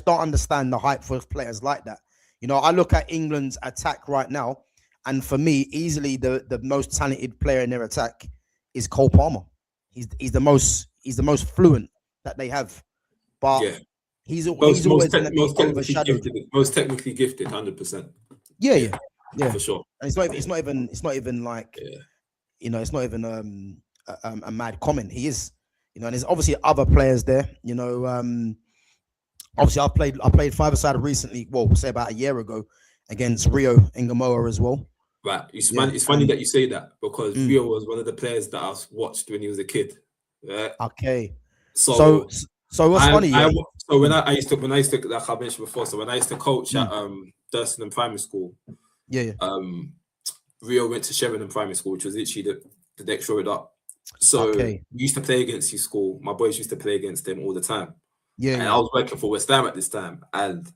don't understand the hype for players like that. I look at England's attack right now, and for me, easily the most talented player in their attack is Cole Palmer. He's the most fluent that they have, but he's always going to be overshadowed. Most technically gifted, 100%. Yeah, for sure. And it's not even like it's not even a mad comment. He is, and there's obviously other players there. Obviously I played five-a-side recently. Well, we'll say about a year ago against Rio Ingamoa as well. Right. It's funny that you say that because Rio was one of the players that I watched when he was a kid. Right? Okay. So what's funny? So when I used to, like I mentioned before, so when I used to coach at Thurston Primary School, Rio went to Sheridan Primary School, which was literally the next road up. So we used to play against his school. My boys used to play against them all the time. And I was working for West Ham at this time, and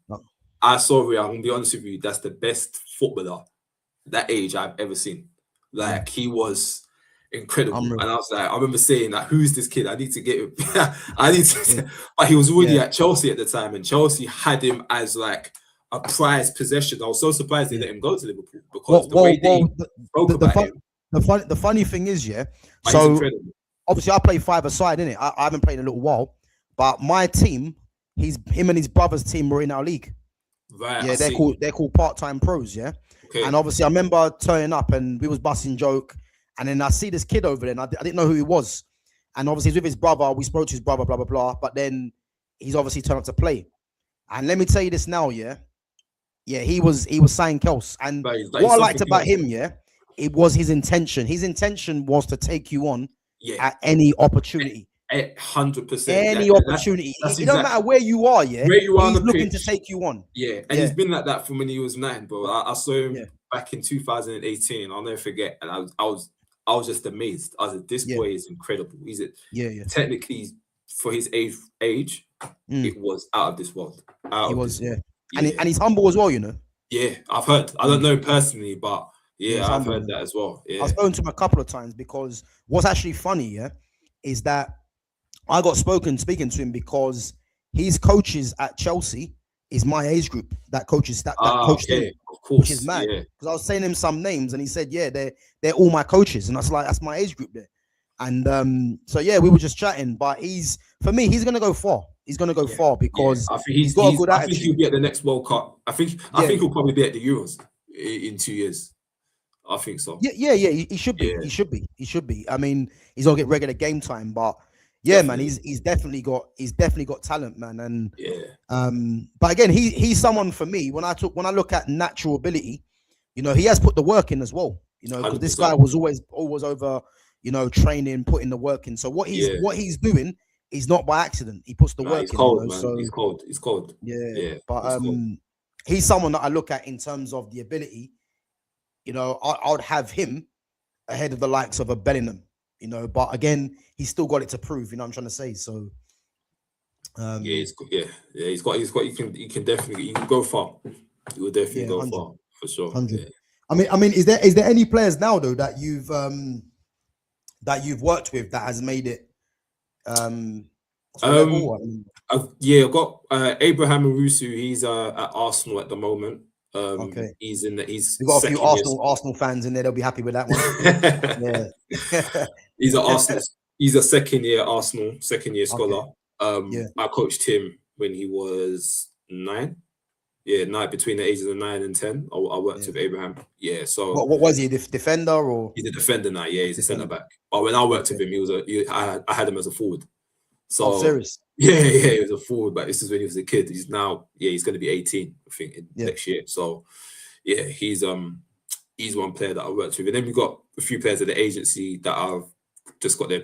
I saw Rio. I'm gonna be honest with you, that's the best footballer that age I've ever seen. Like he was incredible, and I was like, I remember saying that, who's this kid? I need to get him. But he was already at Chelsea at the time, and Chelsea had him as like a prized possession. I was so surprised they let him go to Liverpool because the funny thing is, so obviously I play five-a-side, innit? I haven't played in a little while, but my team, him and his brother's team were in our league. Right. Yeah, they're called part-time pros, yeah. Okay. And obviously I remember turning up and we was busting joke, and then I see this kid over there, and I didn't know who he was. And obviously he's with his brother. We spoke to his brother, blah, blah, blah. But then he's obviously turned up to play. And let me tell you this now, yeah. Yeah, he was saying Kels. And what I liked about him, yeah, it was his intention. His intention was to take you on at any opportunity. 100%. Any opportunity. It don't matter where you are, yeah. Where you are he's on the looking pitch. to take you on. Yeah, and he's been like that from when he was 9, bro. I saw him back in 2018. I'll never forget. And I was just amazed. I was like, this boy is incredible. He's technically for his age, it was out of this world. And he's humble as well, you know. Yeah, I've heard. I don't know personally, but I've heard that as well. Yeah. I've spoken to him a couple of times because what's actually funny, is that I got speaking to him because his coaches at Chelsea is my age group. That coaches that coached him, of course, which is mad. Because I was saying him some names, and he said, "Yeah, they're all my coaches," and I was like, "That's my age group there." And so we were just chatting. But for me, he's gonna go far. He's gonna go far because I think he's got a good attitude. I think he'll be at the next World Cup. I think he'll probably be at the Euros in 2 years. I think so. Yeah. He should be. Yeah. He should be. I mean, he's gonna get regular game time, but man, he's definitely got talent, man. And but again, he's someone for me when I look at natural ability, you know, he has put the work in as well. You know, because this guy was always over, you know, training, putting the work in. So what he's doing is not by accident. He puts the work he's in. Cold, you know? man. So, He's cold. Yeah. But he's someone that I look at in terms of the ability. You know, I would have him ahead of the likes of a Bellingham. You know, but again, he's still got it to prove. You know what I'm trying to say. So, he's got. You can definitely go far. You will definitely go 100. Far for sure. 100. Yeah. I mean, is there any players now though that you've worked with that has made it? I've got Abraham Owusu. He's at Arsenal at the moment. He's in the. We've got a few Arsenal fans in there. They'll be happy with that one. He's at Arsenal. He's a second year scholar. I coached him when he was 9. Yeah, 9 between the ages of 9 and 10. I worked with Abraham. Yeah, so what was he? A defender or? He's a defender now. Yeah, he's a centre back. But when I worked with him, I had him as a forward. So serious? Yeah, he was a forward, but this is when he was a kid. He's now, he's going to be 18, I think, next year. So, he's one player that I worked with, and then we got a few players at the agency that have just got their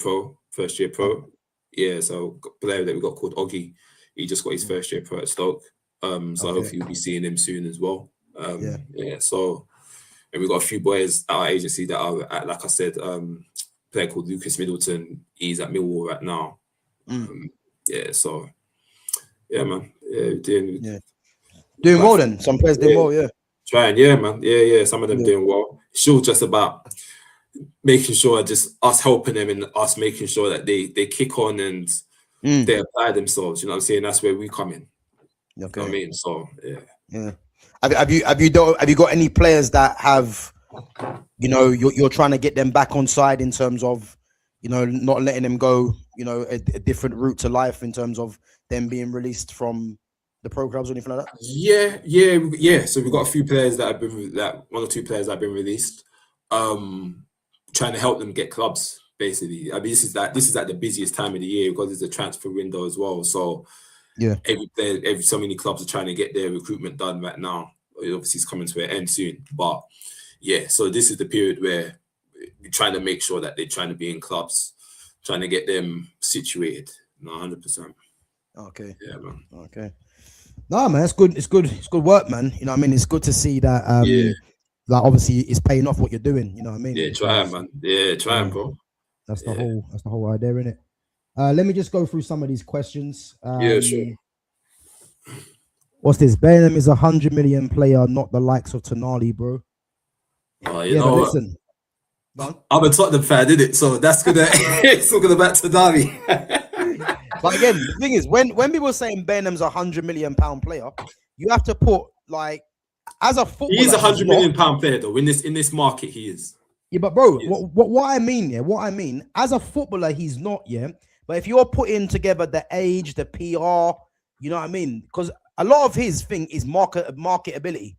first year pro. Yeah, so a player that we got called Oggy, he just got his first year pro at Stoke. So hopefully we'll be seeing him soon as well. So, and we got a few boys at our agency that are at, like I said, player called Lucas Middleton. He's at Millwall right now. So man, doing well then. Some players doing well, trying, man, some of them doing well. It's still just about making sure just us helping them and us making sure that they kick on and they apply themselves. You know what I'm saying? That's where we come in. Okay. You know what I mean? So Have you got any players that have, you know, you're trying to get them back on side in terms of, you know, not letting them go, you know, a different route to life in terms of them being released from the programs or anything like that? Yeah. So we've got a few players that have been, one or two players that have been released. Trying to help them get clubs, basically. I mean, this is like the busiest time of the year because it's a transfer window as well. So so many clubs are trying to get their recruitment done right now. Obviously, it's coming to an end soon. But so this is the period where we're trying to make sure that they're trying to be in clubs, trying to get them situated. No, 100%. Okay. Yeah, man. Okay. No, man, it's good. It's good work, man. You know what I mean? It's good to see that. Like obviously, it's paying off what you're doing. You know what I mean? Yeah, trying, man. Yeah, trying, bro. That's the whole idea, innit? Let me just go through some of these questions. Sure. What's this? Bellingham is 100 million player, not the likes of Tonali, bro. You know, listen. I'm a Tottenham fan, isn't it? So that's gonna it's talking about Tonali. But again, the thing is, when people are saying Bellingham's £100 million player, you have to put like as a footballer. He's £100 million player though. In this market, he is. Yeah, but bro, what I mean, as a footballer, he's not. Yeah, but if you're putting together the age, the PR, you know what I mean? Because a lot of his thing is marketability.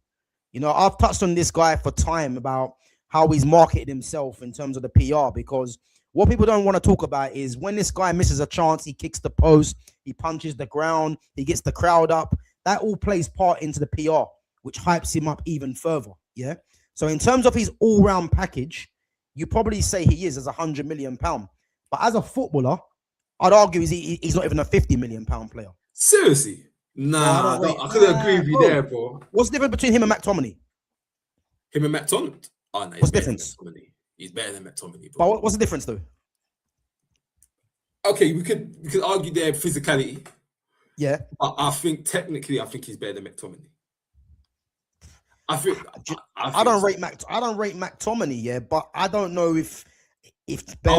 You know, I've touched on this guy for time about how he's marketed himself in terms of the PR, because what people don't want to talk about is when this guy misses a chance, he kicks the post, he punches the ground, he gets the crowd up. That all plays part into the PR, which hypes him up even further. Yeah. So in terms of his all-round package, you probably say he is as £100 million. But as a footballer, I'd argue he's not even a £50 million player. Seriously? Nah, I couldn't agree with you there, bro. What's the difference between him and McTominay? Him and McTominay? Oh, no, what's the difference? He's better than McTominay, bro. But what's the difference, though? Okay, we could argue their physicality. Yeah. But I think technically, he's better than McTominay. I don't rate McTominay, yeah, but I don't know if I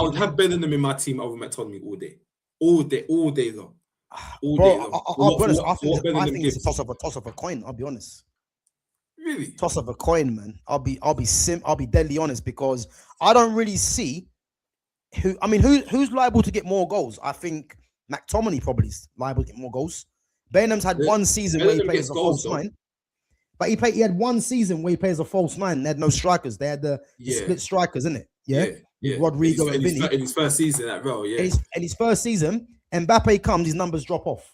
would have Bellingham in my team over McTominay all day long. I'll be honest. I think it's a toss of a coin. I'll be honest. Really? Toss of a coin, man. I'll be deadly honest because I don't really see who's liable to get more goals. I think McTominay probably is liable to get more goals. Bellingham's had one season where he plays a false nine. But he had one season where he plays a false nine. They had no strikers. They had the split strikers, isn't it? Yeah. Rodrigo and Vinny. In his first season at Real, yeah. In his first season, Mbappe comes, his numbers drop off.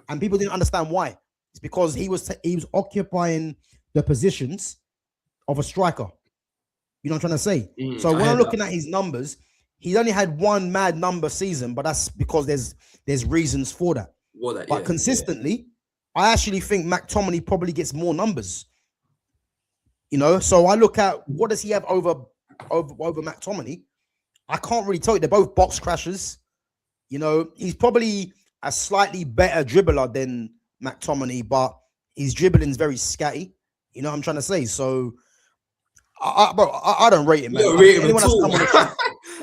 And people didn't understand why. It's because he was occupying the positions of a striker. You know what I'm trying to say? So when I'm looking at his numbers, he's only had one mad number season, but that's because there's reasons for that. But consistently, I actually think McTominay probably gets more numbers. You know, so I look at what does he have over McTominay. I can't really tell you. They're both box crashers. You know, he's probably a slightly better dribbler than McTominay, but his dribbling is very scatty. You know what I'm trying to say? So, I don't rate him, man. You don't rate him at all.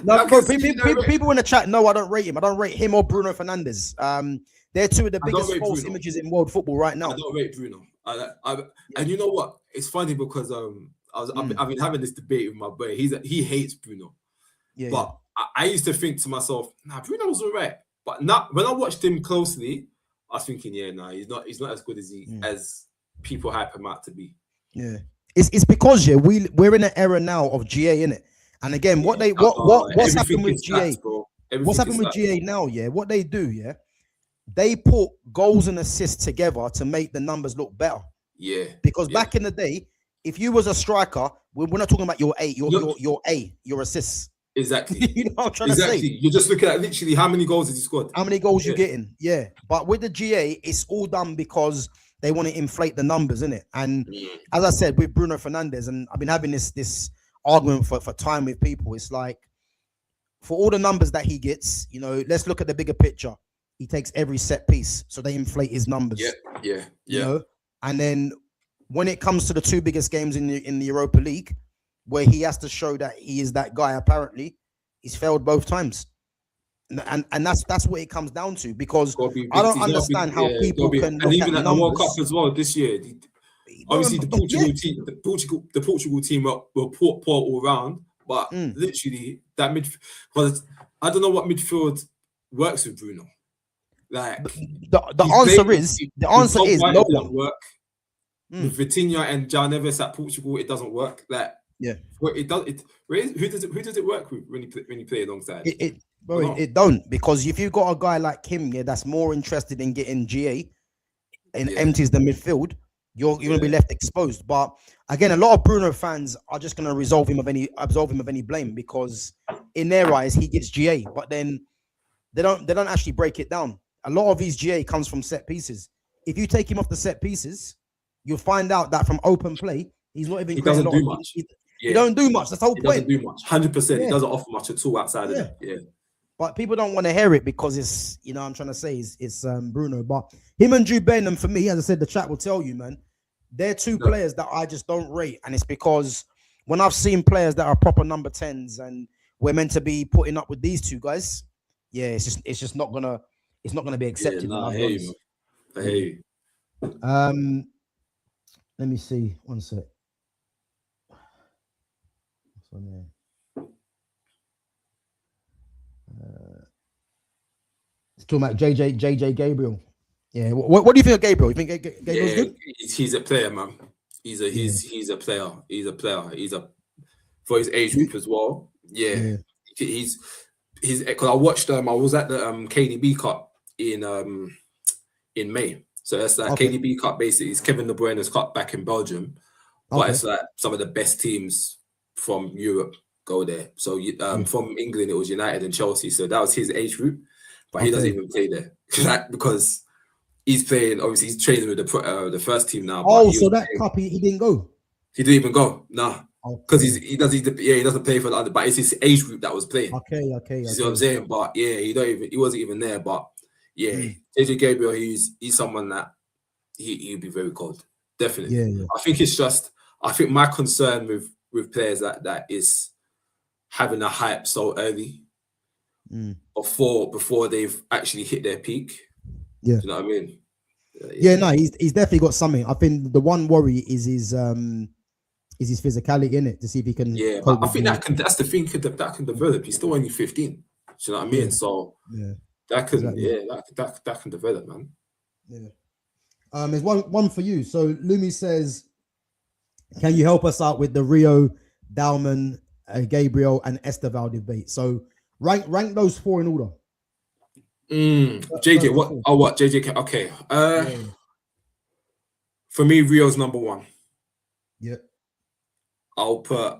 No, bro, people in the chat know I don't rate him. I don't rate him or Bruno Fernandes. They're two of the biggest false images in world football right now. I don't rate Bruno. And you know what? It's funny because I've been having this debate with my boy. He hates Bruno. Yeah. But I used to think to myself, Bruno was all right. But now when I watched him closely, I was thinking, he's not as good as people hype him out to be. Yeah. It's because we're in an era now of GA, innit? And again, what's happened with GA? What's happened with GA now? Yeah, what they do, they put goals and assists together to make the numbers look better. Yeah, because back in the day, if you was a striker, we're not talking about your assists. Exactly. You know what I'm trying to say? You're just looking at literally how many goals has he scored? How many goals you getting? Yeah, but with the GA, it's all done because they want to inflate the numbers, innit? And as I said, with Bruno Fernandes, and I've been having this argument for time with people. It's like, for all the numbers that he gets, you know, let's look at the bigger picture. He takes every set piece, so they inflate his numbers. Yeah. You know? And then when it comes to the two biggest games in the Europa League, where he has to show that he is that guy, apparently, he's failed both times. And that's what it comes down to, because I don't understand how people can look even at the World Cup as well this year. Obviously, the Portugal team were poor all round, but literally that midfield. I don't know what midfield works with Bruno. Like the answer is no one. Work with Vitinha and João Neves at Portugal. It doesn't work. Like it does. Who does it work with when you play alongside? It don't, because if you've got a guy like him, that's more interested in getting GA and empties the midfield, you're going to be left exposed. But again, a lot of Bruno fans are just going to absolve him of any blame, because in their eyes he gets GA, but then they don't actually break it down. A lot of his GA comes from set pieces. If you take him off the set pieces, you'll find out that from open play, he's not even. He doesn't do much. He don't do much. That's the whole point. He doesn't do much. 100%. He doesn't offer much at all outside of that. Yeah. But people don't want to hear it because it's, you know, I'm trying to say it's Bruno. But him and Jude Bellingham, for me, as I said, the chat will tell you, man, they're two players that I just don't rate. And it's because when I've seen players that are proper number 10s and we're meant to be putting up with these two guys, it's just not gonna be accepted. I hear you. Let me see. One sec. What's on there? It's talking about JJ Gabriel. Yeah. What do you think of Gabriel? You think Gabriel's good? He's a player, man. He's a player. He's a for his age group as well. Yeah. he's because I watched I was at the KDB Cup in May. So that's like KDB Cup basically. It's Kevin De Bruyne's Cup back in Belgium, but it's like some of the best teams from Europe go there. So from England it was United and Chelsea. So that was his age group, but he doesn't even play there because he's playing. Obviously, he's training with the first team now. Oh, so that cup he didn't go. He didn't even go. Nah. Because he doesn't play for the other, but it's his age group that was playing. Okay. You see what I'm saying? But yeah, he wasn't even there. But yeah, JJ Gabriel, he's someone that he'd be very cold, definitely. Yeah. I think my concern with players that is having a hype so early before they've actually hit their peak. Yeah, do you know what I mean? No, he's definitely got something. I think the one worry is his physicality in it to see if he can. Yeah, but I think that's the thing that can develop. He's still only 15. Do you know what I mean? So that can that can develop, man. Yeah. There's one for you. So Lumi says, can you help us out with the Rio, Dalman, Gabriel, and Esteval debate? So rank those four in order. JJ, what JJ? Okay. For me, Rio's number one. Yeah. I'll put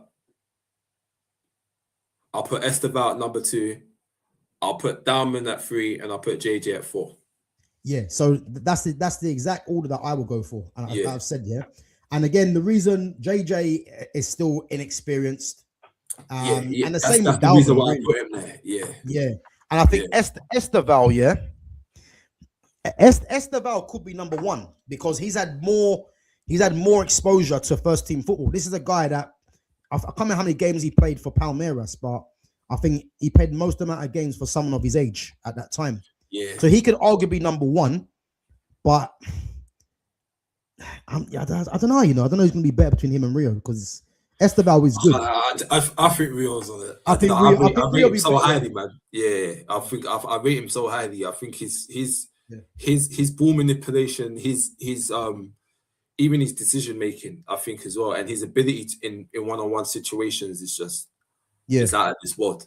Esteval at number 2. I'll put Dalman at 3, and I'll put JJ at 4. Yeah, so that's the exact order that I will go for. And I've said, and again, the reason JJ is still inexperienced, and the same with Dalman. Reason why I put him there. Yeah. And I think Esteval, Esteval could be number 1 because he's had more exposure to first team football. This is a guy that I can't remember how many games he played for Palmeiras, but I think he played most amount of games for someone of his age at that time. Yeah. So he could arguably be number 1, but I don't know. I don't know who's going to be better between him and Rio because Esteval is good. I think Rio's on it. I rate him so highly, man. Yeah, I rate him so highly. I think his ball manipulation, his even his decision making, I think as well, and his ability in one-on-one situations is just it's out of this world.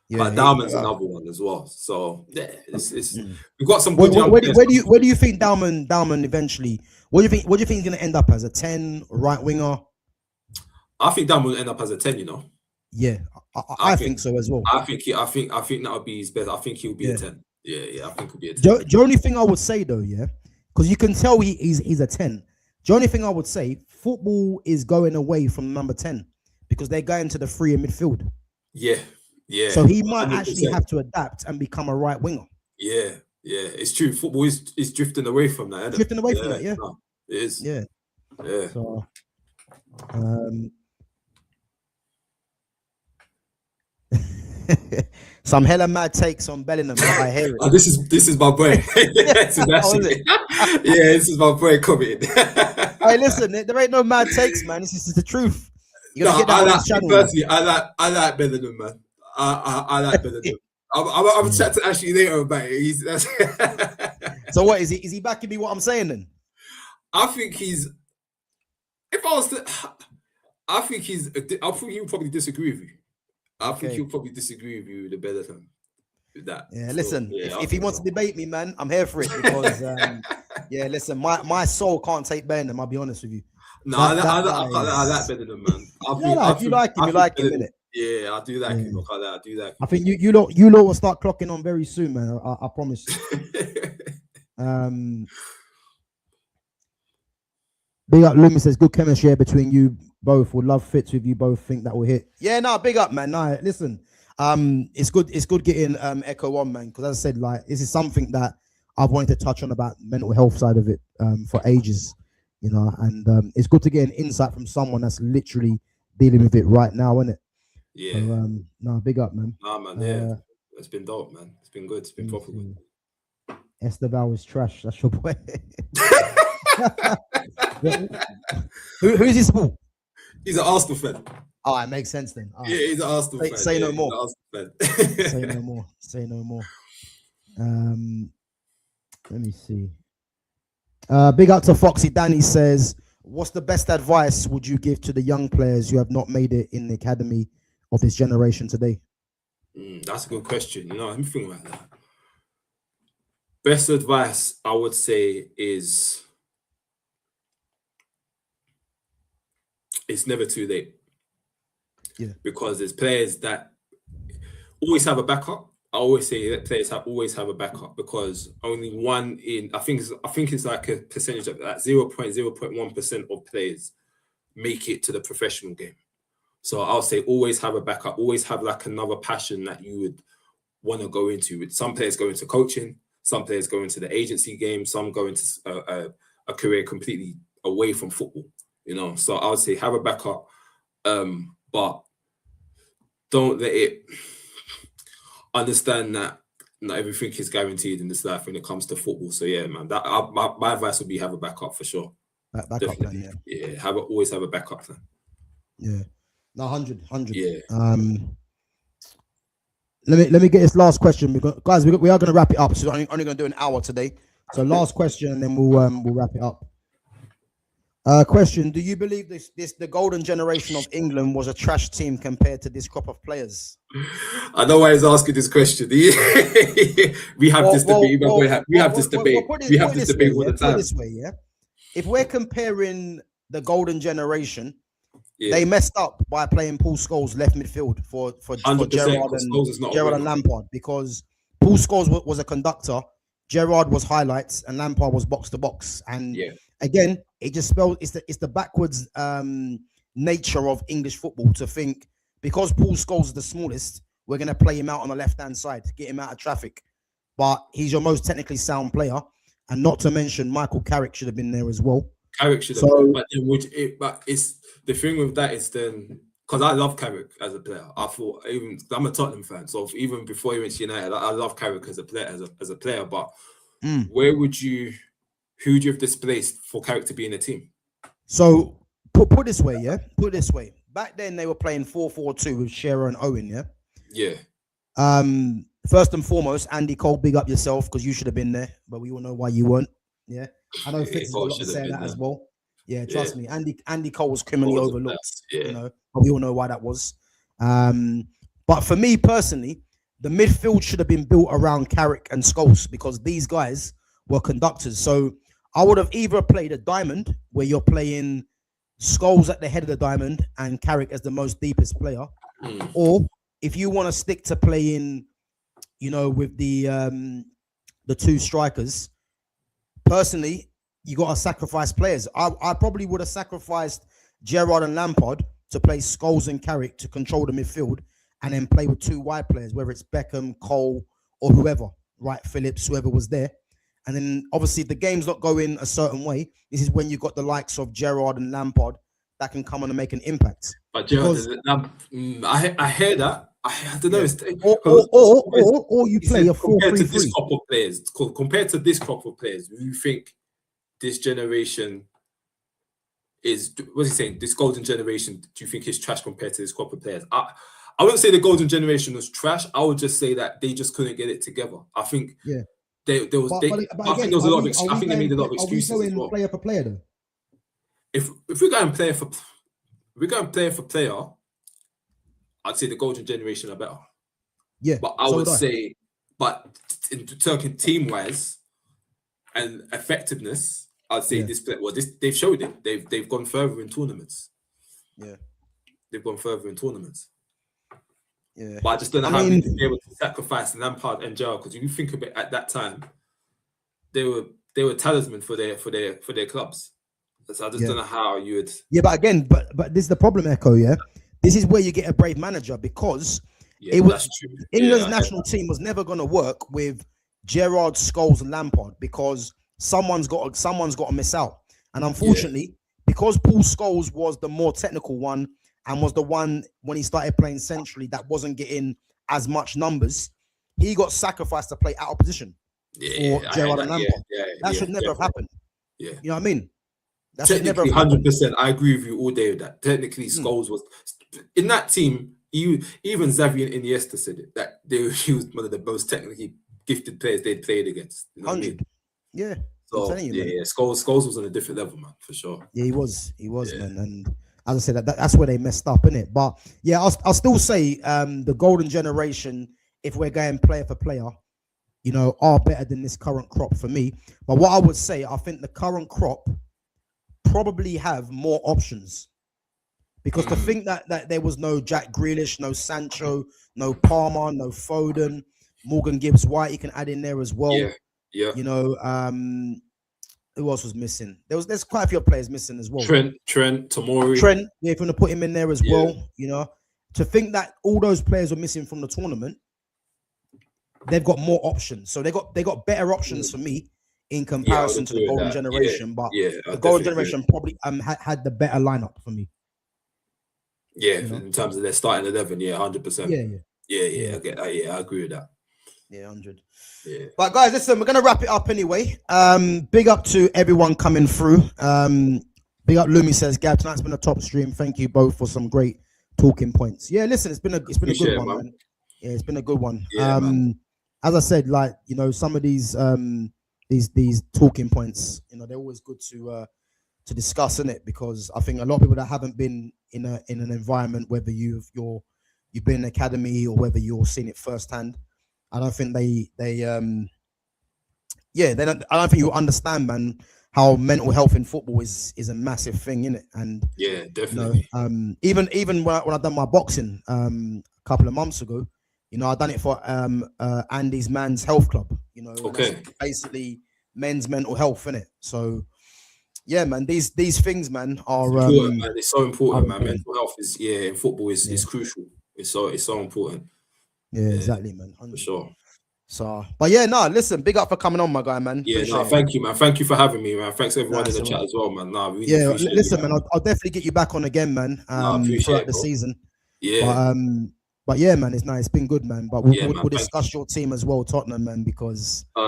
Yeah, but Dalman's another one as well. So we've got some good where do you think Dalman eventually? What do you think he's going to end up as? A 10 right winger? I think Dalman will end up as a 10. You know. Yeah, I think so as well. I think that would be his best. I think he'll be a 10. Yeah, I think he'll be a 10. The only thing I would say though, because you can tell he's a 10. The only thing I would say, football is going away from number 10 because they're going to the 3 in midfield. Yeah. So he might 100%. Actually have to adapt and become a right winger. Yeah, it's true. Football is drifting away from that. Drifting away from that, yeah. No, it is. Yeah. So, some hella mad takes on Bellingham. I hear it. This is my boy. This is my boy coming. Hey, listen, there ain't no mad takes, man. This is the truth. You gotta get that on this channel. Personally, I like Bellingham, man. I like Bellingham. I'm chat to Ashley later about it. So what is he? Is he backing me? What I'm saying then? I think he's. If I was to, I think he'll probably disagree with you. I think he'll probably disagree with you the Bellingham with that. Yeah, so, listen. If he wants to debate me, man, I'm here for it because listen, my soul can't take Bellingham. I'll be honest with you. No, I like Bellingham, man. If you like him, you like him, innit? Yeah, I do like him. I do like him. I think you lot will start clocking on very soon, man. I promise you. Big up, Lumi says good chemistry between you both. Would love fits with you both. Think that will hit. Yeah, no, big up, man. No, listen, it's good getting Ekow on, man. Because as I said, like this is something that I've wanted to touch on about mental health side of it for ages, you know, and it's good to get an insight from someone that's literally dealing with it right now, isn't it? Yeah. So, no, big up, man. Nah, man. Yeah, it's been dope, man. It's been good. It's been proper good. Esteval is trash. That's your boy. Who's his support? He's an Arsenal fan. Oh, it makes sense then. Yeah, he's an Arsenal fan. Say no more. Say no more. Say no more. Let me see. Big up to Foxy Danny says, what's the best advice would you give to the young players who have not made it in the academy of this generation today? That's a good question. Let me think about that. Best advice I would say is it's never too late. Yeah. Because there's players that always have a backup. I always say that players always have a backup because only one in I think it's like a percentage of that 0.1% of players make it to the professional game. So I'll say always have a backup, always have like another passion that you would want to go into. With some players go into coaching, some players go into the agency game, some go into a career completely away from football. So I would say have a backup, but don't let it. Understand that not everything is guaranteed in this life when it comes to football. So yeah, man, my advice would be have a backup for sure. Backup plan, yeah. Always have a backup plan. Yeah, no, 100. Yeah. Let me get this last question because guys, we are going to wrap it up. So I'm only going to do an hour today. So last question, and then we'll wrap it up. Question: do you believe the golden generation of England was a trash team compared to this crop of players? I know why he's asking this question. We have this debate. We have this debate. We have this debate all the time. This way, yeah. If we're comparing the golden generation, they messed up by playing Paul Scholes left midfield for Gerrard and Lampard because Paul Scholes was a conductor, Gerrard was highlights, and Lampard was box to box. And again, it just spells it's the backwards nature of English football to think because Paul Scholes is the smallest, we're going to play him out on the left-hand side, get him out of traffic. But he's your most technically sound player. And not to mention, Michael Carrick should have been there as well. Carrick should have been, but it's the thing with that is then, because I love Carrick as a player. I thought, I'm a Tottenham fan, so even before he went to United, I love Carrick as a player, but who would you have displaced for Carrick to be in the team? So, put this way, yeah? Put this way. Back then, they were playing 4-4-2 with Shearer and Owen, yeah? Yeah. First and foremost, Andy Cole, big up yourself because you should have been there, but we all know why you weren't. Yeah, I know Fitz has got a lot to say that as well. Yeah, trust me, Andy Cole was criminally overlooked. But we all know why that was. But for me personally, the midfield should have been built around Carrick and Scholes because these guys were conductors. So I would have either played a diamond where you're playing Scholes at the head of the diamond and Carrick as the most deepest player, or if you want to stick to playing, with the two strikers, personally, you got to sacrifice players. I probably would have sacrificed Gerrard and Lampard to play Scholes and Carrick to control the midfield and then play with two wide players, whether it's Beckham, Cole, or whoever, right? Phillips, whoever was there. And then obviously if the game's not going a certain way, this is when you got the likes of Gerrard and Lampard that can come on and make an impact. But Gerrard, I hear that. I don't know. Or you play a 4-3-3. Compared to this crop of players, do you think this generation is? What's he saying? This golden generation, do you think is trash compared to this crop of players? I wouldn't say the golden generation was trash. I would just say that they just couldn't get it together. I think there was a lot of. I think they made a lot of excuses. Are we going player for player though? If we're going player for player, I'd say the golden generation are better. Yeah, but I would say, but in talking team wise and effectiveness, I'd say this player. Well, they've showed it. They've gone further in tournaments. Yeah, they've gone further in tournaments. Yeah, but I just don't know how they've been able to sacrifice Lampard and Gerrard, because if you think of it at that time, they were talisman for their clubs. So I just don't know how you would. Yeah, but again, but this is the problem, Ekow. Yeah, this is where you get a brave manager because it was England's national team was never going to work with Gerrard, Scholes, and Lampard because someone's got to miss out. And unfortunately, because Paul Scholes was the more technical one and was the one when he started playing centrally that wasn't getting as much numbers, he got sacrificed to play out of position for Gerrard and Lampard. That should never have happened. Yeah, you know what I mean? Technically, 100%. I agree with you all day with that. Technically, Scholes was in that team. Even Xavi and Iniesta said it, that he was one of the most technically gifted players they'd played against. You know 100. What I mean? Yeah. So Scholes was on a different level, man, for sure. Yeah, he was, man. And as I said, that's where they messed up, innit? But yeah, I'll still say the golden generation, if we're going player for player, you know, are better than this current crop for me. But what I would say, I think the current crop probably have more options. Because to think that there was no Jack Grealish, no Sancho, no Palmer, no Foden, Morgan Gibbs-White, you can add in there as well. Yeah. You know, who else was missing? There's quite a few players missing as well. Trent, Tomori. Trent, yeah, if you want to put him in there as well, you know. To think that all those players were missing from the tournament, they've got more options. So they got better options for me in comparison to the golden generation. But the golden generation probably had the better lineup for me. Yeah, you know? In terms of their starting 11, 100%. Yeah, I get that. Yeah, I agree with that. Yeah, 100. Yeah. But guys, listen, we're gonna wrap it up anyway. Big up to everyone coming through. Big up Lumi says, Gav, tonight's been a top stream. Thank you both for some great talking points. Yeah, listen, it's been a good one, man. Yeah, it's been a good one. Yeah, as I said, like, you know, some of these talking points, you know, they're always good to discuss, in it, because I think a lot of people that haven't been in an environment, whether you've been in an academy or whether you're seeing it firsthand, I don't think I don't think you understand, man, how mental health in football is a massive thing, innit? And yeah, definitely. You know, even when I done my boxing a couple of months ago, you know, I done it for Andy's Man's Health Club, you know, basically men's mental health, innit? So yeah, man, these things, man, are important, man. It's so important, man. Mental health is in football is crucial. It's so important. Yeah, exactly, man. 100%. For sure. So, but yeah, no, listen, big up for coming on, my guy, man. Yeah, thank you, man. Thank you for having me, man. Thanks everyone in the chat as well, man. Nah, really listen, man, I'll definitely get you back on again, man. Throughout the season. Yeah. But yeah, man, it's nice. It's been good, man. But we'll discuss your team as well, Tottenham, man, because we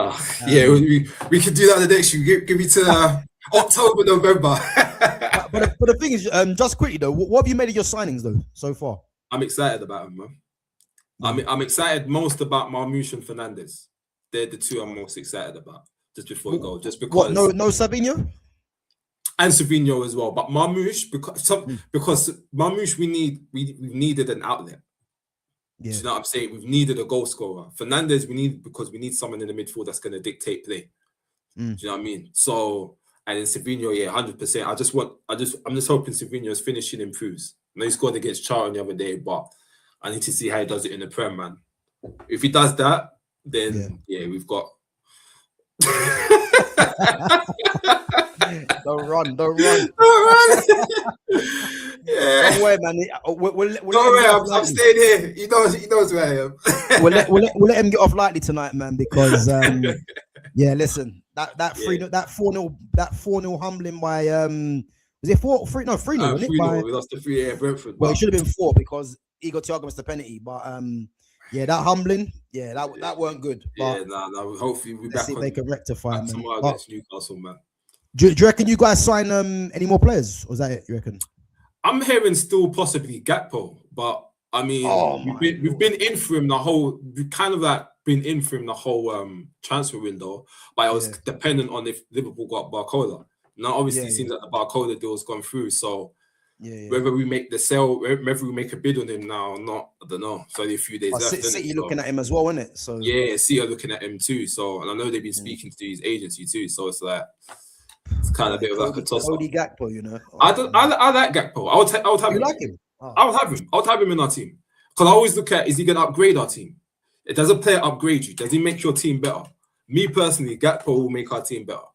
can do that in the next year. Give me to October, November. but the thing is, just quickly though, what have you made of your signings though so far? I'm excited about them, man. I'm excited most about Marmoush and Fernandes. They're the two I'm most excited about. Just before we go, just because no Savinho and Savinho as well, but Marmoush because Marmoush we needed an outlet. Yeah. Do you know what I'm saying? We've needed a goal scorer. Fernandes because we need someone in the midfield that's going to dictate play. Do you know what I mean? So, and then Savinho, 100%. I'm just hoping Savinho's finishing improves. I know he scored against Charlton the other day, but I need to see how he does it in the Prem, man. If he does that, then we've got. Don't run. Yeah. Don't worry, man. I'm staying here. He knows where I am. we'll let him get off lightly tonight, man, because listen, that 4-0 humbling by was it 4-3? No, 3-0, wasn't it? We lost the 3 Brentford. Well, it should have been 4 because Igor Thiago missed the penalty, but that humbling, that weren't good. But hopefully we'll be let's back see if they can rectify, man. Tomorrow against Newcastle, man. Do you reckon you guys sign any more players? Or is that it, you reckon? I'm hearing still possibly Gakpo, but I mean, we've been in for him the whole transfer window, but it was dependent on if Liverpool got Barcola. Now, obviously, it seems like the Barcola deal's gone through, so whether we make the sale, whether we make a bid on him now or not, I don't know. So only a few days left. City looking at him as well, isn't it? So City are looking at him too. So, and I know they've been speaking to his agency too. So it's like. It's kind of a bit of like a toss-up. Gakpo, you know. I like Gakpo. I would have him. You like him? Oh. I would have him in our team. Because I always look at, is he going to upgrade our team? Does a player upgrade you? Does he make your team better? Me personally, Gakpo will make our team better.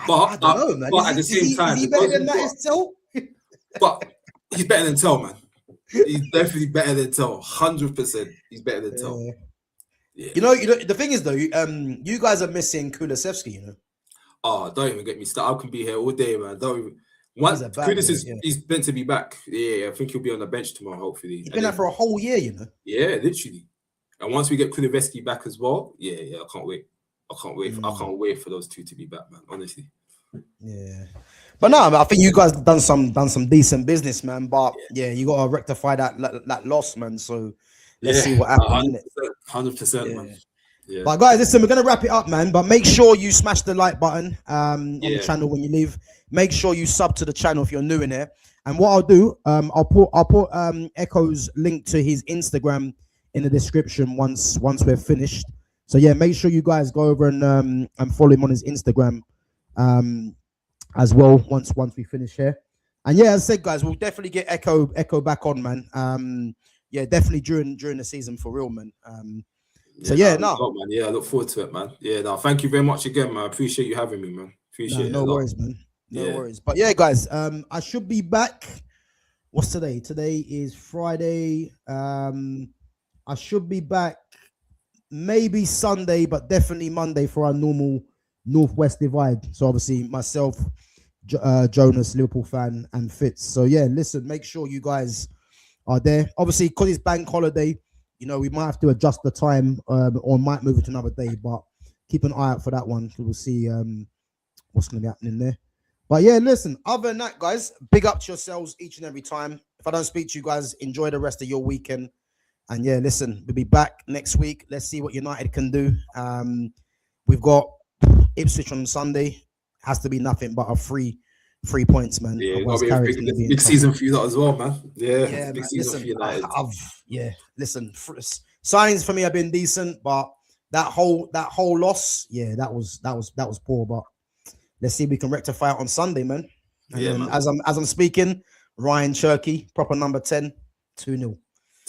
But I don't know, man. But at the same time, is he better than that? Tell? But he's better than Tell, man. He's definitely better than Tell. 100%. He's better than Tell. Yeah. You know, the thing is though, you guys are missing Kulusevski, you know. Oh, don't even get me started. I can be here all day, man. Don't even. He's meant to be back. Yeah, I think he'll be on the bench tomorrow, hopefully. He's been there for a whole year, you know. Yeah, literally. And once we get Kulusevski back as well, I can't wait. I can't wait for those two to be back, man. Honestly. Yeah. But no, I think you guys done some decent business, man. But you got to rectify that loss, man. So let's see what happens. 100%, man. Yeah. But guys, listen, we're gonna wrap it up, man. But make sure you smash the like button on the channel when you leave. Make sure you sub to the channel if you're new in here. And what I'll do, I'll put Ekow's link to his Instagram in the description once we're finished. So yeah, make sure you guys go over and follow him on his Instagram as well once we finish here. And yeah, as I said, guys, we'll definitely get Ekow back on, man. Yeah, definitely during the season for real, man. So yeah, man. Yeah, I look forward to it, man. Yeah, no, thank you very much again, man. I appreciate you having me, man. Appreciate it. No worries, man. No worries. But yeah, guys, I should be back. What's today? Today is Friday. I should be back maybe Sunday, but definitely Monday for our normal Northwest Divide. So obviously myself, Jonas, Liverpool fan, and Fitz. So yeah, listen, make sure you guys are there. Obviously, because it's bank holiday, you know, we might have to adjust the time or might move it to another day, but keep an eye out for that one. We'll see what's going to be happening there. But yeah, listen, other than that, guys, big up to yourselves each and every time. If I don't speak to you guys, enjoy the rest of your weekend. And yeah, listen, we'll be back next week. Let's see what United can do. We've got Ipswich on Sunday. Has to be nothing but a 3 points, man. Yeah, big season for you that as well, man. Yeah, big season for United. Listen, signings for me have been decent, but that whole loss, yeah, that was poor. But let's see if we can rectify it on Sunday, man. And yeah, man. As I'm speaking, Ryan Cherky, proper number 10, 2-0.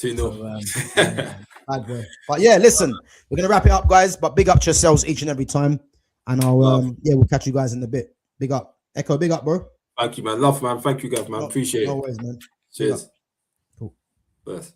2-0. So, bad boy. But yeah, listen, we're gonna wrap it up, guys. But big up to yourselves each and every time. And I'll we'll catch you guys in a bit. Big up. Ekow, big up, bro. Thank you, man. Love, man. Thank you, guys, man. Appreciate it. No worries, man. Cheers. Cool. Best.